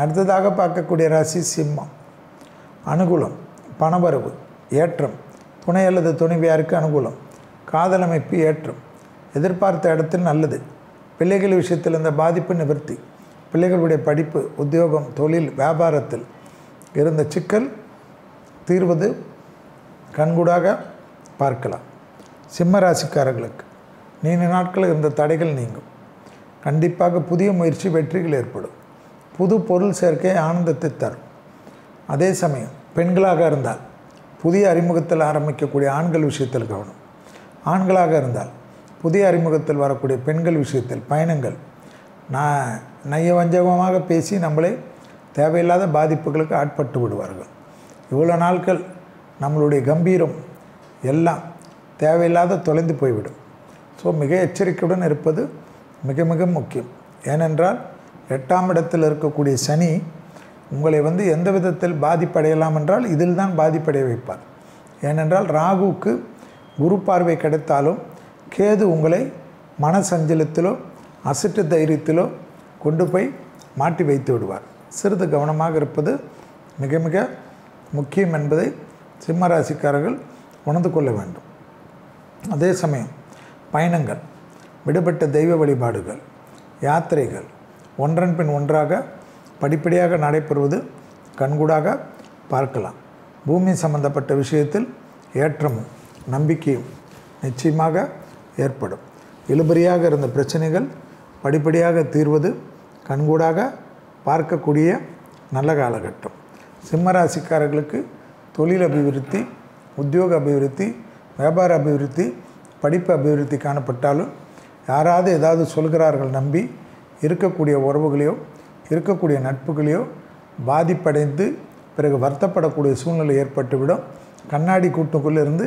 அடுத்ததாக பார்க்கக்கூடிய ராசி சிம்மம். அனுகூலம், பணவரவு, ஏற்றம், துணை அல்லது துணைவியாருக்கு அனுகூலம், காதல் அமைப்பு ஏற்றம், எதிர்பார்த்த இடத்தில் நல்லது, பிள்ளைகள் விஷயத்தில் இந்த பாதிப்பு நிவர்த்தி, பிள்ளைகளுடைய படிப்பு, உத்தியோகம், தொழில், வியாபாரத்தில் இருந்த சிக்கல் தீர்வது கண்கூடாக பார்க்கலாம். சிம்ம ராசிக்காரர்களுக்கு நீண்ட நாட்கள் இருந்த தடைகள் நீங்கும். கண்டிப்பாக புதிய முயற்சி வெற்றிகள் ஏற்படும். புது பொருள் சேர்க்கை ஆனந்தத்தை தரும். அதே சமயம் பெண்களாக இருந்தால் புதிய அறிமுகத்தில் ஆரம்பிக்கக்கூடிய ஆண்கள் விஷயத்தில் கவனம். ஆண்களாக இருந்தால் புதிய அறிமுகத்தில் வரக்கூடிய பெண்கள் விஷயத்தில் பயணங்கள் நயவஞ்சகமாக பேசி நம்மளை தேவையில்லாத பாதிப்புகளுக்கு ஆட்பட்டு விடுவார்கள். இவ்வளோ நாட்கள் நம்மளுடைய கம்பீரம் எல்லாம் தேவையில்லாத தொலைந்து போய்விடும். ஸோ மிக எச்சரிக்கையுடன் இருப்பது மிக மிக முக்கியம். ஏனென்றால் 8ஆம் இடத்தில் இருக்கக்கூடிய சனி உங்களை எந்த விதத்தில் பாதிப்படையலாம் என்றால் இதில் தான் பாதிப்படைய வைப்பார். ஏனென்றால் ராகுவுக்கு குரு பார்வை கிடைத்தாலும் கேது உங்களை மனசஞ்சலத்திலோ அசட்டு தைரியத்திலோ கொண்டு போய் மாட்டி வைத்து விடுவார். சிறிது கவனமாக இருப்பது மிக மிக முக்கியம் என்பதை சிம்மராசிக்காரர்கள் உணர்ந்து கொள்ள வேண்டும். அதே சமயம் பயணங்கள், விடுபட்ட தெய்வ வழிபாடுகள், யாத்திரைகள் ஒன்றன் பின் ஒன்றாக படிப்படியாக நடைபெறுவது கண்கூடாக பார்க்கலாம். பூமி சம்பந்தப்பட்ட விஷயத்தில் ஏற்றமும் நம்பிக்கையும் நிச்சயமாக ஏற்படும். இழுபறியாக இருந்த பிரச்சனைகள் படிப்படியாக தீர்வது கண்கூடாக பார்க்கக்கூடிய நல்ல காலகட்டம். சிம்மராசிக்காரர்களுக்கு தொழில் அபிவிருத்தி, உத்தியோக அபிவிருத்தி, வியாபார அபிவிருத்தி, படிப்பு அபிவிருத்தி காணப்பட்டாலும் யாராவது ஏதாவது சொல்கிறார்கள் நம்பி இருக்கக்கூடிய உறவுகளையோ இருக்கக்கூடிய நட்புகளையோ பாதிப்படைந்து பிறகு வருத்தப்படக்கூடிய சூழ்நிலை ஏற்பட்டுவிடும். கண்ணாடி கூட்டுக்குள்ளிருந்து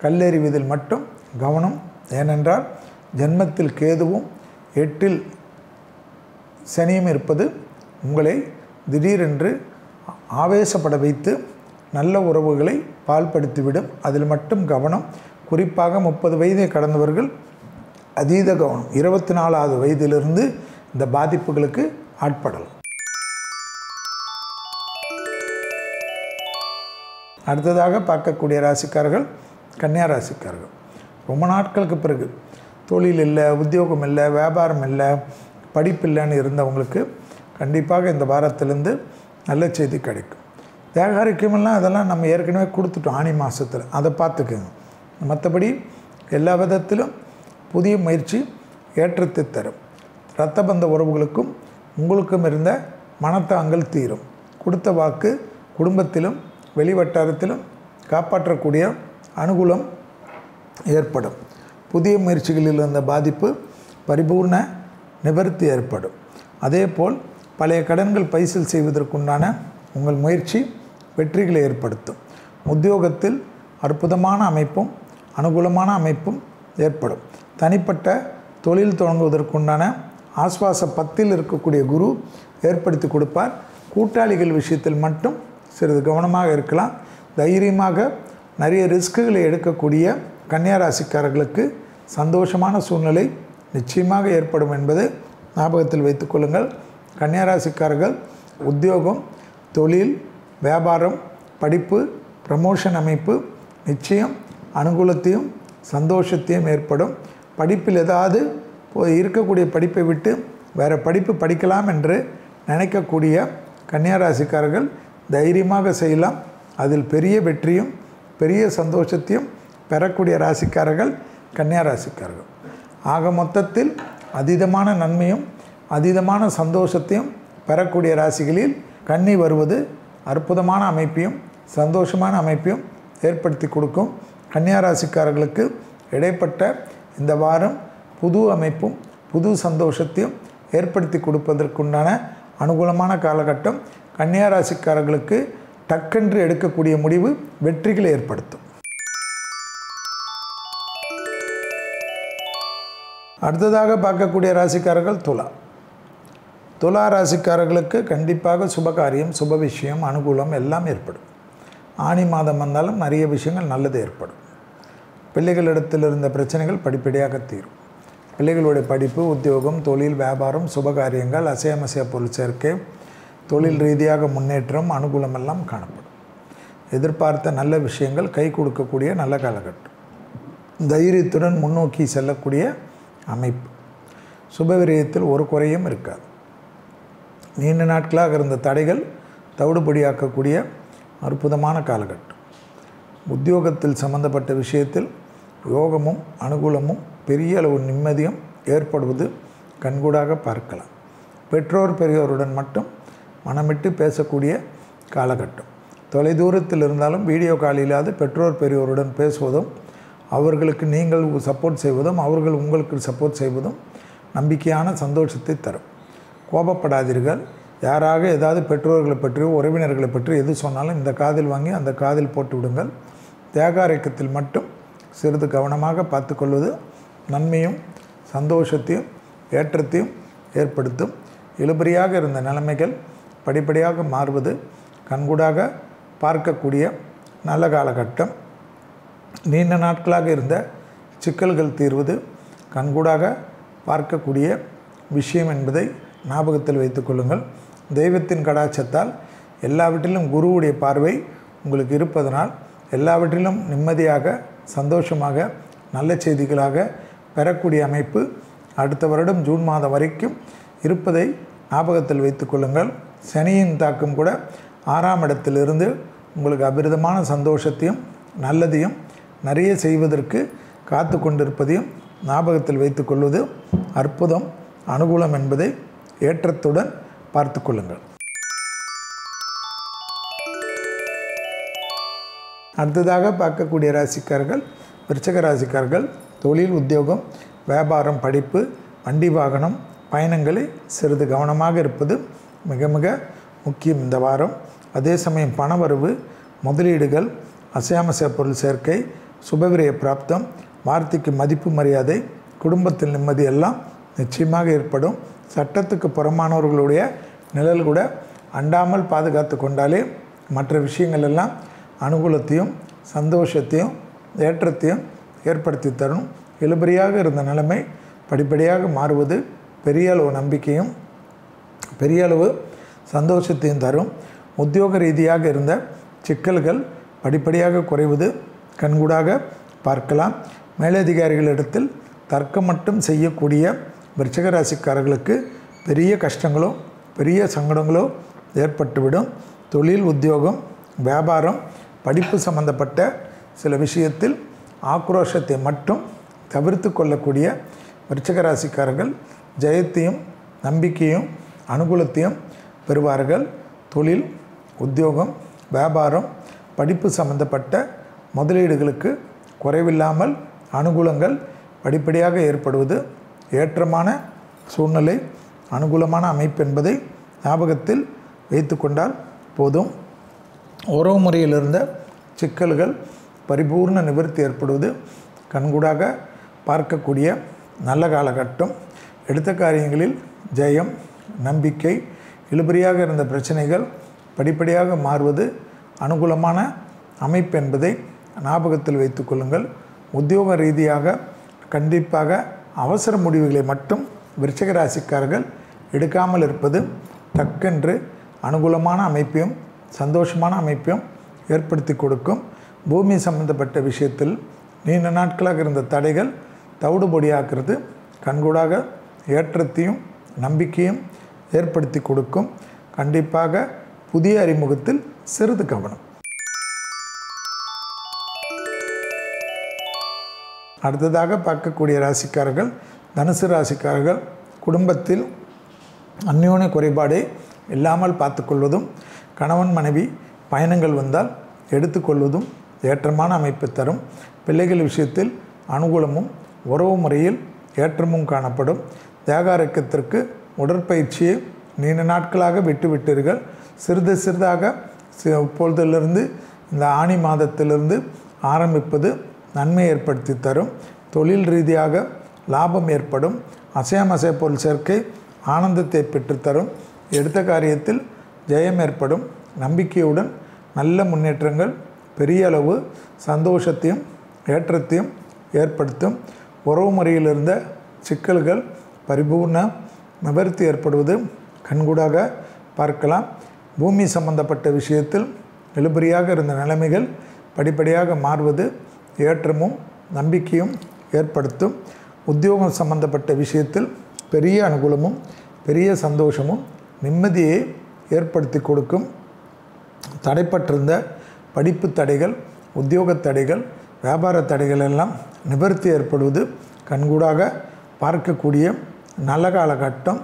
கல்லெறிவதில் மட்டும் கவனம். ஏனென்றால் ஜென்மத்தில் கேதுவும் 8இல் சனியும் இருப்பது உங்களை திடீரென்று ஆவேசப்பட வைத்து நல்ல உறவுகளை பால்படுத்திவிடும். அதில் மட்டும் கவனம். குறிப்பாக 30 வயதை கடந்தவர்கள் அதீத கவனம். 24வது வயதிலிருந்து இந்த பாதிப்புகளுக்கு ஆட்படலாம். அடுத்ததாக பார்க்கக்கூடிய ராசிக்காரர்கள் கன்னியா ராசிக்காரர்கள். ரொம்ப நாட்களுக்கு பிறகு தொழில் இல்லை, உத்தியோகம் இல்லை, வியாபாரம் இல்லை, படிப்பு இல்லைன்னு இருந்தவங்களுக்கு கண்டிப்பாக இந்த வாரத்திலேருந்து நல்ல செய்தி கிடைக்கும். தேகாரிக்கமெல்லாம் அதெல்லாம் நம்ம ஏற்கனவே கொடுத்துட்டோம் ஆனி மாதத்தில், அதை பார்த்துக்குங்க. மற்றபடி எல்லா விதத்திலும் புதிய முயற்சி ஏற்றத்தை தரும். இரத்தபந்த உறவுகளுக்கும் உங்களுக்கும் இருந்த மனத்தாங்கல் தீரும். கொடுத்த வாக்கு குடும்பத்திலும் வெளிவட்டாரத்திலும் காப்பாற்றக்கூடிய அனுகூலம் ஏற்படும். புதிய முயற்சிகளில் இருந்த பாதிப்பு பரிபூர்ண நிவர்த்தி ஏற்படும். அதேபோல் பழைய கடன்கள் பைசல் செய்வதற்குண்டான உங்கள் முயற்சி வெற்றிகளை ஏற்படுத்தும். உத்தியோகத்தில் அற்புதமான அமைப்பும் அனுகூலமான அமைப்பும் ஏற்படும். தனிப்பட்ட தொழில் தொடங்குவதற்குண்டான ஆஸ்வாச 10இல் இருக்கக்கூடிய குரு ஏற்படுத்தி கொடுப்பார். கூட்டாளிகள் விஷயத்தில் மட்டும் சிறிது கவனமாக இருக்கலாம். தைரியமாக நிறைய ரிஸ்க்குகளை எடுக்கக்கூடிய கன்னியா ராசிக்காரர்களுக்கு சந்தோஷமான சூழ்நிலை நிச்சயமாக ஏற்படும் என்பது ஞாபகத்தில் வைத்துக்கொள்ளுங்கள். கன்னியா ராசிக்காரர்கள் உத்தியோகம், தொழில், வியாபாரம், படிப்பு, ப்ரமோஷன் அமைப்பு நிச்சயம் அனுகூலத்தையும் சந்தோஷத்தையும் ஏற்படும். படிப்பில் ஏதாவது இருக்கக்கூடிய படிப்பை விட்டு வேறு படிப்பு படிக்கலாம் என்று நினைக்கக்கூடிய கன்னியா ராசிக்காரர்கள் தைரியமாக செய்யலாம். அதில் பெரிய வெற்றியும் பெரிய சந்தோஷத்தையும் பெறக்கூடிய ராசிக்காரர்கள் கன்னியா ராசிக்காரர்கள். ஆக மொத்தத்தில் அதீதமான நன்மையும் அதீதமான சந்தோஷத்தையும் பெறக்கூடிய ராசிகளில் கன்னி வருவது அற்புதமான அமைப்பையும் சந்தோஷமான அமைப்பையும் ஏற்படுத்தி கொடுக்கும். கன்னியா ராசிக்காரர்களுக்கு இடைப்பட்ட இந்த வாரம் புது அமைப்பும் புது சந்தோஷத்தையும் ஏற்படுத்தி கொடுப்பதற்குண்டான அனுகூலமான காலகட்டம். கன்னியா ராசிக்காரர்களுக்கு டக்கென்று எடுக்கக்கூடிய முடிவு வெற்றிகளை ஏற்படுத்தும். அடுத்ததாக பார்க்கக்கூடிய ராசிக்காரர்கள் துலா. துலா ராசிக்காரர்களுக்கு கண்டிப்பாக சுபகாரியம், சுப விஷயம், அனுகூலம் எல்லாம் ஏற்படும். ஆனி மாதம் வந்தாலும் நிறைய விஷயங்கள் நல்லது ஏற்படும். பிள்ளைகளிடத்தில் இருந்த பிரச்சனைகள் படிப்படியாக தீரும். பிள்ளைகளுடைய படிப்பு, உத்தியோகம், தொழில், வியாபாரம், சுபகாரியங்கள், அசையமசைய பொருள் சேர்க்கை, தொழில் ரீதியாக முன்னேற்றம், அனுகூலம் எல்லாம் காணப்படும். எதிர்பார்த்த நல்ல விஷயங்கள் கை கொடுக்கக்கூடிய நல்ல காலகட்டம். தைரியத்துடன் முன்னோக்கி செல்லக்கூடிய அமைப்பு. சுபவிரயத்தில் ஒரு குறையும் இருக்காது. நீண்ட நாட்களாக இருந்த தடைகள் தவிடுபடியாக்கக்கூடிய அற்புதமான காலகட்டம். உத்தியோகத்தில் சம்பந்தப்பட்ட விஷயத்தில் யோகமும் அனுகூலமும் பெரிய அளவு நிம்மதியும் ஏற்படுவது கண்கூடாக பார்க்கலாம். பெற்றோர் பெரியோருடன் மட்டும் மனமிட்டு பேசக்கூடிய காலகட்டம். தொலைதூரத்தில் இருந்தாலும் வீடியோ கால் இல்லாது பெற்றோர் பெரியோருடன் பேசுவதும், அவர்களுக்கு நீங்கள் சப்போர்ட் செய்வதும், அவர்கள் உங்களுக்கு சப்போர்ட் செய்வதும் நம்பிக்கையான சந்தோஷத்தை தரும். கோபப்படாதீர்கள். யாராக ஏதாவது பெற்றோர்களை பற்றியோ உறவினர்களை பற்றி எது சொன்னாலும் இந்த காதில் வாங்கி அந்த காதில் போட்டு விடுங்கள். தேகாரக்கத்தில் மட்டும் சிறிது கவனமாக பார்த்துக்கொள்வது நன்மையும் சந்தோஷத்தையும் ஏற்றத்தையும் ஏற்படுத்தும். இழுபறியாக இருந்த நிலைமைகள் படிப்படியாக மாறுவது கண்கூடாக பார்க்கக்கூடிய நல்ல காலகட்டம். நீண்ட நாட்களாக இருந்த சிக்கல்கள் தீர்வது கண்கூடாக பார்க்கக்கூடிய விஷயம் என்பதை ஞாபகத்தில் வைத்து கொள்ளுங்கள். தெய்வத்தின் கடாட்சத்தால் எல்லாவற்றிலும் குருவுடைய பார்வை உங்களுக்கு இருப்பதனால் எல்லாவற்றிலும் நிம்மதியாக, சந்தோஷமாக, நல்ல செய்திகளாக பெறக்கூடிய அமைப்பு அடுத்த வருடம் ஜூன் மாதம் வரைக்கும் இருப்பதை ஞாபகத்தில் வைத்து கொள்ளுங்கள். சனியின் தாக்கம் கூட 6ஆம் இடத்திலிருந்து உங்களுக்கு அபிரிதமான சந்தோஷத்தையும் நல்லதையும் நிறைய செய்வதற்கு காத்து கொண்டிருப்பதையும் ஞாபகத்தில் வைத்து கொள்வது அற்புதம், அனுகூலம் என்பதை ஏற்றத்துடன் பார்த்து கொள்ளுங்கள். அடுத்ததாக பார்க்கக்கூடிய ராசிக்காரர்கள் விருச்சிக ராசிக்காரர்கள். தொழில், உத்தியோகம், வியாபாரம், படிப்பு, வண்டி வாகனம், பயணங்களை சிறிது கவனமாக இருப்பது மிக மிக முக்கியம் இந்த வாரம். அதே சமயம் பணவரவு, முதலீடுகள், அசையாமசைய பொருள் சேர்க்கை, சுபவிரய பிராப்தம், வார்த்தைக்கு மதிப்பு மரியாதை, குடும்பத்தில் நிம்மதி எல்லாம் நிச்சயமாக ஏற்படும். சட்டத்துக்கு புறமானவர்களுடைய நிழல் கூட அண்டாமல் பாதுகாத்து கொண்டாலே மற்ற விஷயங்கள் எல்லாம் அனுகூலத்தையும் சந்தோஷத்தையும் ஏற்றத்தையும் ஏற்படுத்தி தரும். இழுபறியாக இருந்த நிலைமை படிப்படியாக மாறுவது பெரிய அளவு நம்பிக்கையும் பெரிய அளவு சந்தோஷத்தையும் தரும். உத்தியோக ரீதியாக இருந்த சிக்கல்கள் படிப்படியாக குறைவது கண்கூடாக பார்க்கலாம். மேலதிகாரிகளிடத்தில் தர்க்கம் மட்டும் செய்யக்கூடிய விருச்சிக ராசிக்காரர்களுக்கு பெரிய கஷ்டங்களோ பெரிய சங்கடங்களோ ஏற்பட்டுவிடும். தொழில், உத்தியோகம், வியாபாரம், படிப்பு சம்பந்தப்பட்ட சில விஷயத்தில் ஆக்ரோஷத்தை மட்டும் தவிர்த்து கொள்ளக்கூடிய விருச்சிக ராசிக்காரர்கள் ஜெயத்தையும் நம்பிக்கையும் அனுகூலத்தையும் பெறுவார்கள். தொழில், உத்தியோகம், வியாபாரம், படிப்பு சம்பந்தப்பட்ட முதலீடுகளுக்கு குறைவில்லாமல் அனுகூலங்கள் படிப்படியாக ஏற்படுவது ஏற்றமான சூழ்நிலை, அனுகூலமான அமைப்பு என்பதை ஞாபகத்தில் வைத்து கொண்டால் போதும். உறவு முறையில் இருந்த சிக்கல்கள் பரிபூர்ண நிவர்த்தி ஏற்படுவது கண்கூடாக பார்க்கக்கூடிய நல்ல காலகட்டம். எடுத்த காரியங்களில் ஜெயம், நம்பிக்கை, இழுபறியாக இருந்த பிரச்சனைகள் படிப்படியாக மாறுவது அனுகூலமான அமைப்பு என்பதை ஞாபகத்தில் வைத்து கொள்ளுங்கள். உத்தியோக ரீதியாக கண்டிப்பாக அவசர முடிவுகளை மட்டும் விருச்சிக ராசிக்காரர்கள் எடுக்காமல் இருப்பது டக்கென்று அனுகூலமான அமைப்பையும் சந்தோஷமான அமைப்பையும் ஏற்படுத்தி கொடுக்கும். பூமி சம்பந்தப்பட்ட விஷயத்தில் நீண்ட நாட்களாக இருந்த தடைகள் தவிடுபொடியாக்குறது கண்கூடாக ஏற்றத்தையும் நம்பிக்கையும் ஏற்படுத்தி கொடுக்கும். கண்டிப்பாக புதிய அறிமுகத்தில் சிறிது கவனம். அடுத்ததாக பார்க்கக்கூடிய ராசிக்காரர்கள் தனுசு ராசிக்காரர்கள். குடும்பத்தில் அந்யோன்ய குறைபாடை இல்லாமல் பார்த்துக்கொள்வதும், கணவன் மனைவி பயணங்கள் வந்தால் எடுத்துக்கொள்வதும் ஏற்றமான அமைப்பு தரும். பிள்ளைகள் விஷயத்தில் அனுகூலமும் உறவு முறையில் ஏற்றமும் காணப்படும். தேகாரக்கத்திற்கு உடற்பயிற்சியை நீண்ட நாட்களாக விட்டுவிட்டீர்கள். சிறிது சிறிதாக இப்பொழுதிலிருந்து இந்த ஆனி மாதத்திலிருந்து ஆரம்பிப்பது நன்மை ஏற்படுத்தி தரும். தொழில் ரீதியாக லாபம் ஏற்படும். அசையாமசைய பொருள் சேர்க்கை ஆனந்தத்தை பெற்றுத்தரும். எடுத்த காரியத்தில் ஜெயம் ஏற்படும். நம்பிக்கையுடன் நல்ல முன்னேற்றங்கள் பெரிய அளவு சந்தோஷத்தையும் ஏற்றத்தையும் ஏற்படுத்தும். உறவு முறையில் இருந்த சிக்கல்கள் பரிபூர்ண நிவர்த்தி ஏற்படுவது கண்கூடாக பார்க்கலாம். பூமி சம்பந்தப்பட்ட விஷயத்தில் இழுபறியாக இருந்த நிலைமைகள் படிப்படியாக மாறுவது ஏற்றமும் நம்பிக்கையும் ஏற்படுத்தும். உத்தியோகம் சம்பந்தப்பட்ட விஷயத்தில் பெரிய அனுகூலமும் பெரிய சந்தோஷமும் நிம்மதியை ஏற்படுத்தி கொடுக்கும். தடைப்பட்டிருந்த படிப்பு தடைகள், உத்தியோக தடைகள், வியாபார தடைகள் எல்லாம் நிவர்த்தி ஏற்படுவது கண்கூடாக பார்க்கக்கூடிய நல்ல காலகட்டம்.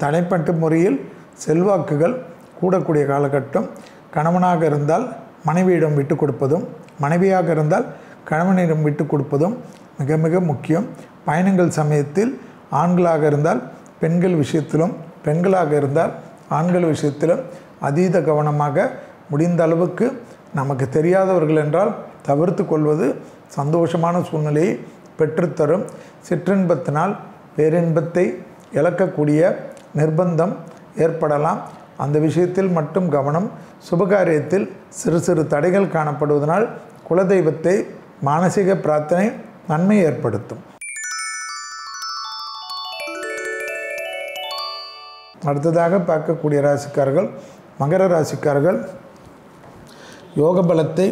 தடைப்பட்ட முறையில் செல்வாக்குகள் கூடக்கூடிய காலகட்டம். கணவனாக இருந்தால் மனைவியிடம் விட்டு கொடுப்பதும், மனைவியாக இருந்தால் கணவனிடம் விட்டு கொடுப்பதும் மிக மிக முக்கியம். பயணங்கள் சமயத்தில் ஆண்களாக இருந்தால் பெண்கள் விஷயத்திலும், பெண்களாக இருந்தால் ஆண்கள் விஷயத்திலும் அதீத கவனமாக, முடிந்த அளவுக்கு நமக்கு தெரியாதவர்கள் என்றால் தவிர்த்து கொள்வது சந்தோஷமான சூழ்நிலையை பெற்றுத்தரும். சிற்றின்பத்தினால் பேரின்பத்தை இழக்கக்கூடிய நிர்பந்தம் ஏற்படலாம். அந்த விஷயத்தில் மட்டும் கவனம். சுபகாரியத்தில் சிறு சிறு தடைகள் காணப்படுவதனால் குலதெய்வத்தை மானசீக பிரார்த்தனை நன்மை ஏற்படுத்தும். அடுத்ததாக பார்க்கக்கூடிய ராசிக்காரர்கள் மகர ராசிக்காரர்கள். யோக பலத்தை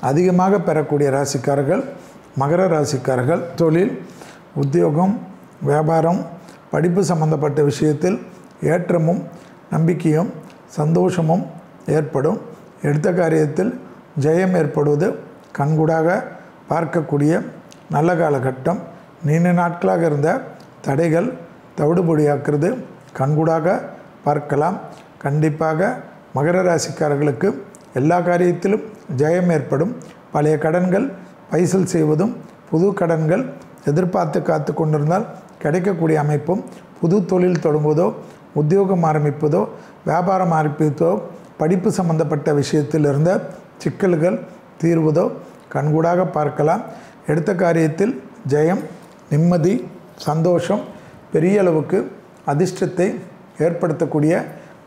அதிகமாக பெறக்கூடிய ராசிக்காரர்கள் மகர ராசிக்காரர்கள். தொழில், உத்தியோகம், வியாபாரம், படிப்பு சம்பந்தப்பட்ட விஷயத்தில் ஏற்றமும் நம்பிக்கையும் சந்தோஷமும் ஏற்படும். எடுத்த காரியத்தில் ஜெயம் ஏற்படுவது கண்கூடாக பார்க்கக்கூடிய நல்ல காலகட்டம். நீண்ட நாட்களாக இருந்த தடைகள் தவிடுபொடியாக்குறது கண்கூடாக பார்க்கலாம். கண்டிப்பாக மகர ராசிக்காரர்களுக்கு எல்லா காரியத்திலும் ஜெயம் ஏற்படும். பழைய கடன்கள் பைசல் செய்வதும், புது கடன்கள் எதிர்பார்த்து காத்து கொண்டிருந்தால் கிடைக்கக்கூடிய அமைப்பும், புது தொழில் தொடங்குவதோ, உத்தியோகம் ஆரம்பிப்பதோ, வியாபாரம் ஆரம்பிப்பதோ, படிப்பு சம்பந்தப்பட்ட விஷயத்தில் இருந்த சிக்கல்கள் தீர்வதோ கண்கூடாக பார்க்கலாம். எடுத்த காரியத்தில் ஜெயம், நிம்மதி, சந்தோஷம், பெரிய அளவுக்கு அதிர்ஷ்டத்தை ஏற்படுத்தக்கூடிய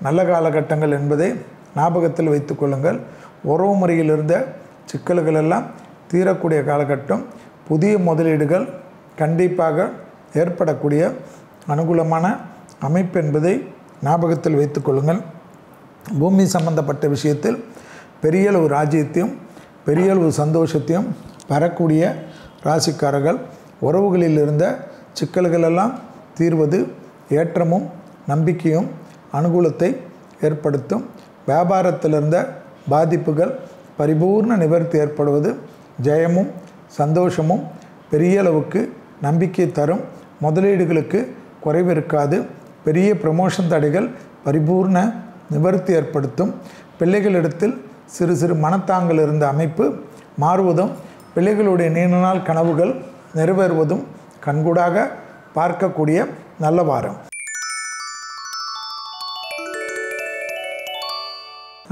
நல்ல காலகட்டங்கள் என்பதை ஞாபகத்தில் வைத்து கொள்ளுங்கள். உறவு முறையில் இருந்த சிக்கல்கள் எல்லாம் தீரக்கூடிய காலகட்டம். புதிய முதலீடுகள் கண்டிப்பாக ஏற்படக்கூடிய அனுகூலமான அமைப்பு என்பதை ஞாபகத்தில் வைத்து கொள்ளுங்கள். பூமி சம்பந்தப்பட்ட விஷயத்தில் பெரிய அளவு ராஜ்யத்தையும் பெரிய அளவு சந்தோஷத்தையும் பெறக்கூடிய ராசிக்காரர்கள். உறவுகளில் இருந்த சிக்கல்களெல்லாம் தீர்வது ஏற்றமும் நம்பிக்கையும் அனுகூலத்தை ஏற்படுத்தும். வியாபாரத்தில் இருந்த பாதிப்புகள் பரிபூர்ண நிவர்த்தி ஏற்படுவது ஜெயமும் சந்தோஷமும் பெரிய அளவுக்கு நம்பிக்கை தரும். முதலீடுகளுக்கு குறைவு இருக்காது. பெரிய ப்ரமோஷன் தடைகள் பரிபூர்ண நிவர்த்தி ஏற்படுத்தும். பிள்ளைகளிடத்தில் சிறு சிறு மனத்தாங்கல் இருந்த அமைப்பு மாறுவதும், பிள்ளைகளுடைய நீண்ட நாள் கனவுகள் நிறைவேறுவதும் கண்கூடாக பார்க்கக்கூடிய நல்ல வாரம்.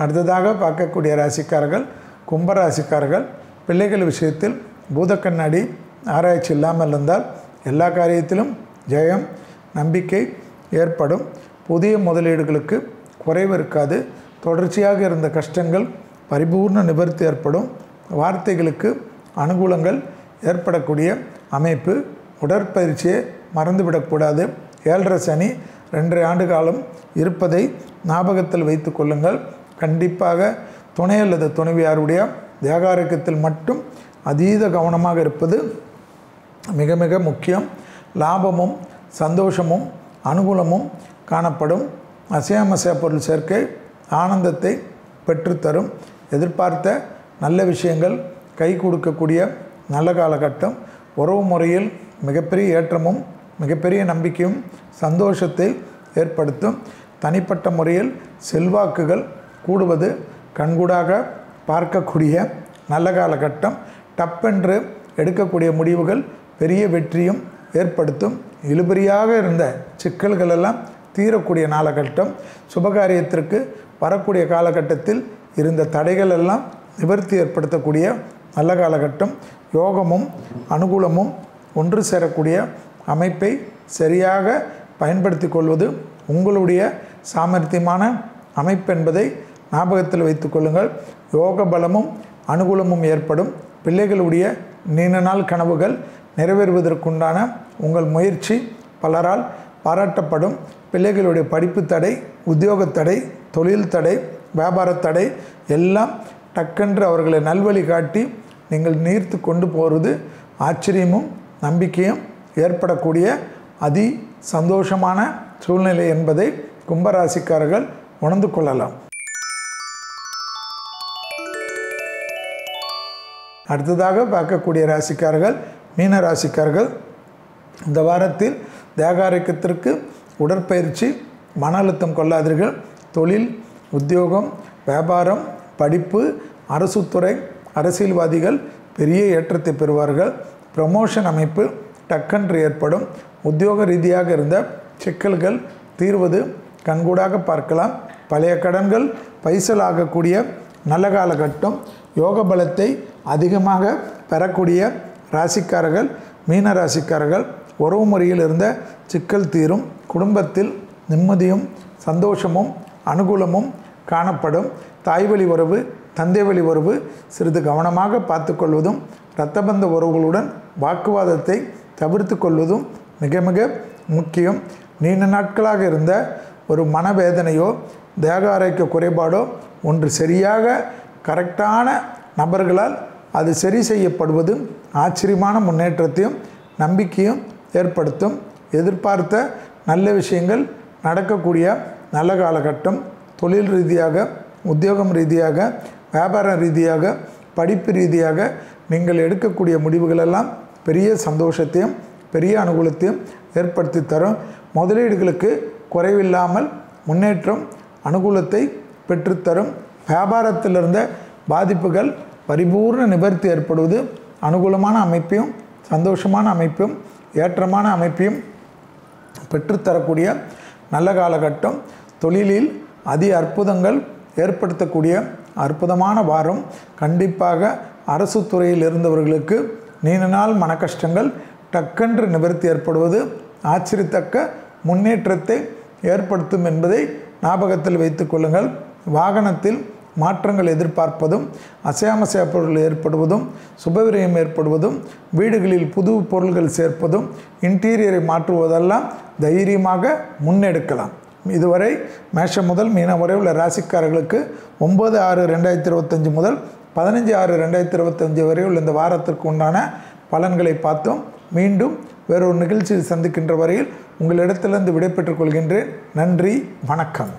அடுத்ததாக பார்க்கக்கூடிய ராசிக்காரர்கள் கும்பராசிக்காரர்கள். பிள்ளைகள் விஷயத்தில் பூதக்கண்ணாடி ஆராய்ச்சி இல்லாமல் இருந்தால் எல்லா காரியத்திலும் ஜெயம், நம்பிக்கை ஏற்படும். புதிய முதலீடுகளுக்கு குறைவு இருக்காது. தொடர்ச்சியாக இருந்த கஷ்டங்கள் பரிபூர்ண நிவர்த்தி ஏற்படும். வார்த்தைகளுக்கு அனுகூலங்கள் ஏற்படக்கூடிய அமைப்பு. உடற்பயிற்சியை மறந்துவிடக்கூடாது. 7.5 சனி 2 ஆண்டு காலம் இருப்பதை ஞாபகத்தில் வைத்து கொள்ளுங்கள். கண்டிப்பாக துணை அல்லது துணைவியாருடைய தேகாரோக்கியத்தில் மட்டும் அதீத கவனமாக இருப்பது மிக மிக முக்கியம். லாபமும் சந்தோஷமும் அனுகூலமும் காணப்படும். அசையாமசைய பொருள் சேர்க்கை ஆனந்தத்தை பெற்றுத்தரும். எதிர்பார்த்த நல்ல விஷயங்கள் கை கொடுக்கக்கூடிய நல்ல காலகட்டம். உறவு முறையில் மிகப்பெரிய ஏற்றமும் மிகப்பெரிய நம்பிக்கையும் சந்தோஷத்தை ஏற்படுத்தும். தனிப்பட்ட முறையில் செல்வாக்குகள் கூடுவது கண்கூடாக பார்க்கக்கூடிய நல்ல காலகட்டம். டப்பென்று எடுக்கக்கூடிய முடிவுகள் பெரிய வெற்றியும் ஏற்படுத்தும். இழுபறியாக இருந்த சிக்கல்கள் எல்லாம் தீரக்கூடிய காலகட்டம். சுபகாரியத்திற்கு வரக்கூடிய காலகட்டத்தில் இருந்த தடைகள் எல்லாம் நிவர்த்தி ஏற்படுத்தக்கூடிய நல்ல காலகட்டம். யோகமும் அனுகூலமும் ஒன்று சேரக்கூடிய அமைப்பை சரியாக பயன்படுத்தி கொள்வது உங்களுடைய சாமர்த்தியமான அமைப்பு என்பதை ஞாபகத்தில் வைத்து கொள்ளுங்கள். யோக பலமும் அனுகூலமும் ஏற்படும். பிள்ளைகளுடைய நீண்ட நாள் கனவுகள் நிறைவேறுவதற்குண்டான உங்கள் முயற்சி பலரால் பாராட்டப்படும். பிள்ளைகளுடைய படிப்பு தடை, உத்தியோக தடை, தொழில் தடை, வியாபார தடை எல்லாம் டக்கென்று அவர்களை நல்வழி காட்டி நீங்கள் நீர்த்து கொண்டு போவது ஆச்சரியமும் நம்பிக்கையும் ஏற்படக்கூடிய அதி சந்தோஷமான சூழ்நிலை என்பதை கும்பராசிக்காரர்கள் உணர்ந்து கொள்ளலாம். அடுத்ததாக பார்க்கக்கூடிய ராசிக்காரர்கள் மீன ராசிக்காரர்கள். இந்த வாரத்தில் தேக ஆரோக்கியத்திற்கு உடற்பயிற்சி, மன அழுத்தம் கொள்ளாதீர்கள். தொழில், உத்தியோகம், வியாபாரம், படிப்பு, அரசு துறை, அரசியல்வாதிகள் பெரிய ஏற்றத்தை பெறுவார்கள். ப்ரமோஷன் அமைப்பு டக்கென்று ஏற்படும். உத்தியோக ரீதியாக இருந்த சிக்கல்கள் தீர்வது கண்கூடாக பார்க்கலாம். பழைய கடன்கள் பைசல் ஆகக்கூடிய நல்ல காலகட்டம். யோக பலத்தை அதிகமாக பெறக்கூடிய ராசிக்காரர்கள் மீன ராசிக்காரர்கள். உறவு முறையில் இருந்த சிக்கல் தீரும். குடும்பத்தில் நிம்மதியும் சந்தோஷமும் அனுகூலமும் காணப்படும். தாய்வழி உறவு, தந்தை வழி உறவு சிறிது கவனமாக பார்த்து கொள்வதும், இரத்தபந்த உறவுகளுடன் வாக்குவாதத்தை தவிர்த்து கொள்வதும் மிக மிக முக்கியம். நீண்ட நாட்களாக இருந்த ஒரு மனவேதனையோ தேக ஆரோக்கிய குறைபாடோ ஒன்று சரியாக கரெக்டான நபர்களால் அது சரி செய்யப்படுவது ஆச்சரியமான முன்னேற்றத்தையும் நம்பிக்கையும் ஏற்படுத்தும். எதிர்பார்த்த நல்ல விஷயங்கள் நடக்கக்கூடிய நல்ல காலகட்டம். தொழில் ரீதியாக, உத்தியோகம் ரீதியாக, வியாபார ரீதியாக, படிப்பு ரீதியாக நீங்கள் எடுக்கக்கூடிய முடிவுகளெல்லாம் பெரிய சந்தோஷத்தையும் பெரிய அனுகூலத்தையும் ஏற்படுத்தி தரும். முதலீடுகளுக்கு குறைவில்லாமல் முன்னேற்றம் அனுகூலத்தை பெற்றுத்தரும். வியாபாரத்தில் இருந்த பாதிப்புகள் பரிபூர்ண நிவர்த்தி ஏற்படுவது அனுகூலமான அமைப்பையும் சந்தோஷமான அமைப்பையும் ஏற்றமான அமைப்பையும் பெற்றுத்தரக்கூடிய நல்ல காலகட்டம். தொழிலில் அதி அற்புதங்கள் ஏற்படுத்தக்கூடிய அற்புதமான வாரம். கண்டிப்பாக அரசு துறையில் இருந்தவர்களுக்கு நீண்ட நாள் மன கஷ்டங்கள் டக்கென்று நிவர்த்தி ஏற்படுவது ஆச்சரியத்தக்க முன்னேற்றத்தை ஏற்படுத்தும் என்பதை ஞாபகத்தில் வைத்து கொள்ளுங்கள். வாகனத்தில் மாற்றங்கள் எதிர்பார்ப்பதும், அசையாமசையா பொருள் ஏற்படுவதும், சுபவிரயம் ஏற்படுவதும், வீடுகளில் புது பொருள்கள் சேர்ப்பதும், இன்டீரியரை மாற்றுவதெல்லாம் தைரியமாக முன்னெடுக்கலாம். இதுவரை மேஷம் முதல் மீனம் வரை உள்ள ராசிக்காரர்களுக்கு 9/6/2025 முதல் 15/6/2025 வரை உள்ள இந்த வாரத்திற்கு உண்டான பலன்களை பார்த்தோம். மீண்டும் வேறொரு நிகழ்ச்சியில் சந்திக்கின்ற வரையில் உங்களிடத்திலிருந்து விடைபெற்றுக் கொள்கின்றேன். நன்றி, வணக்கம்.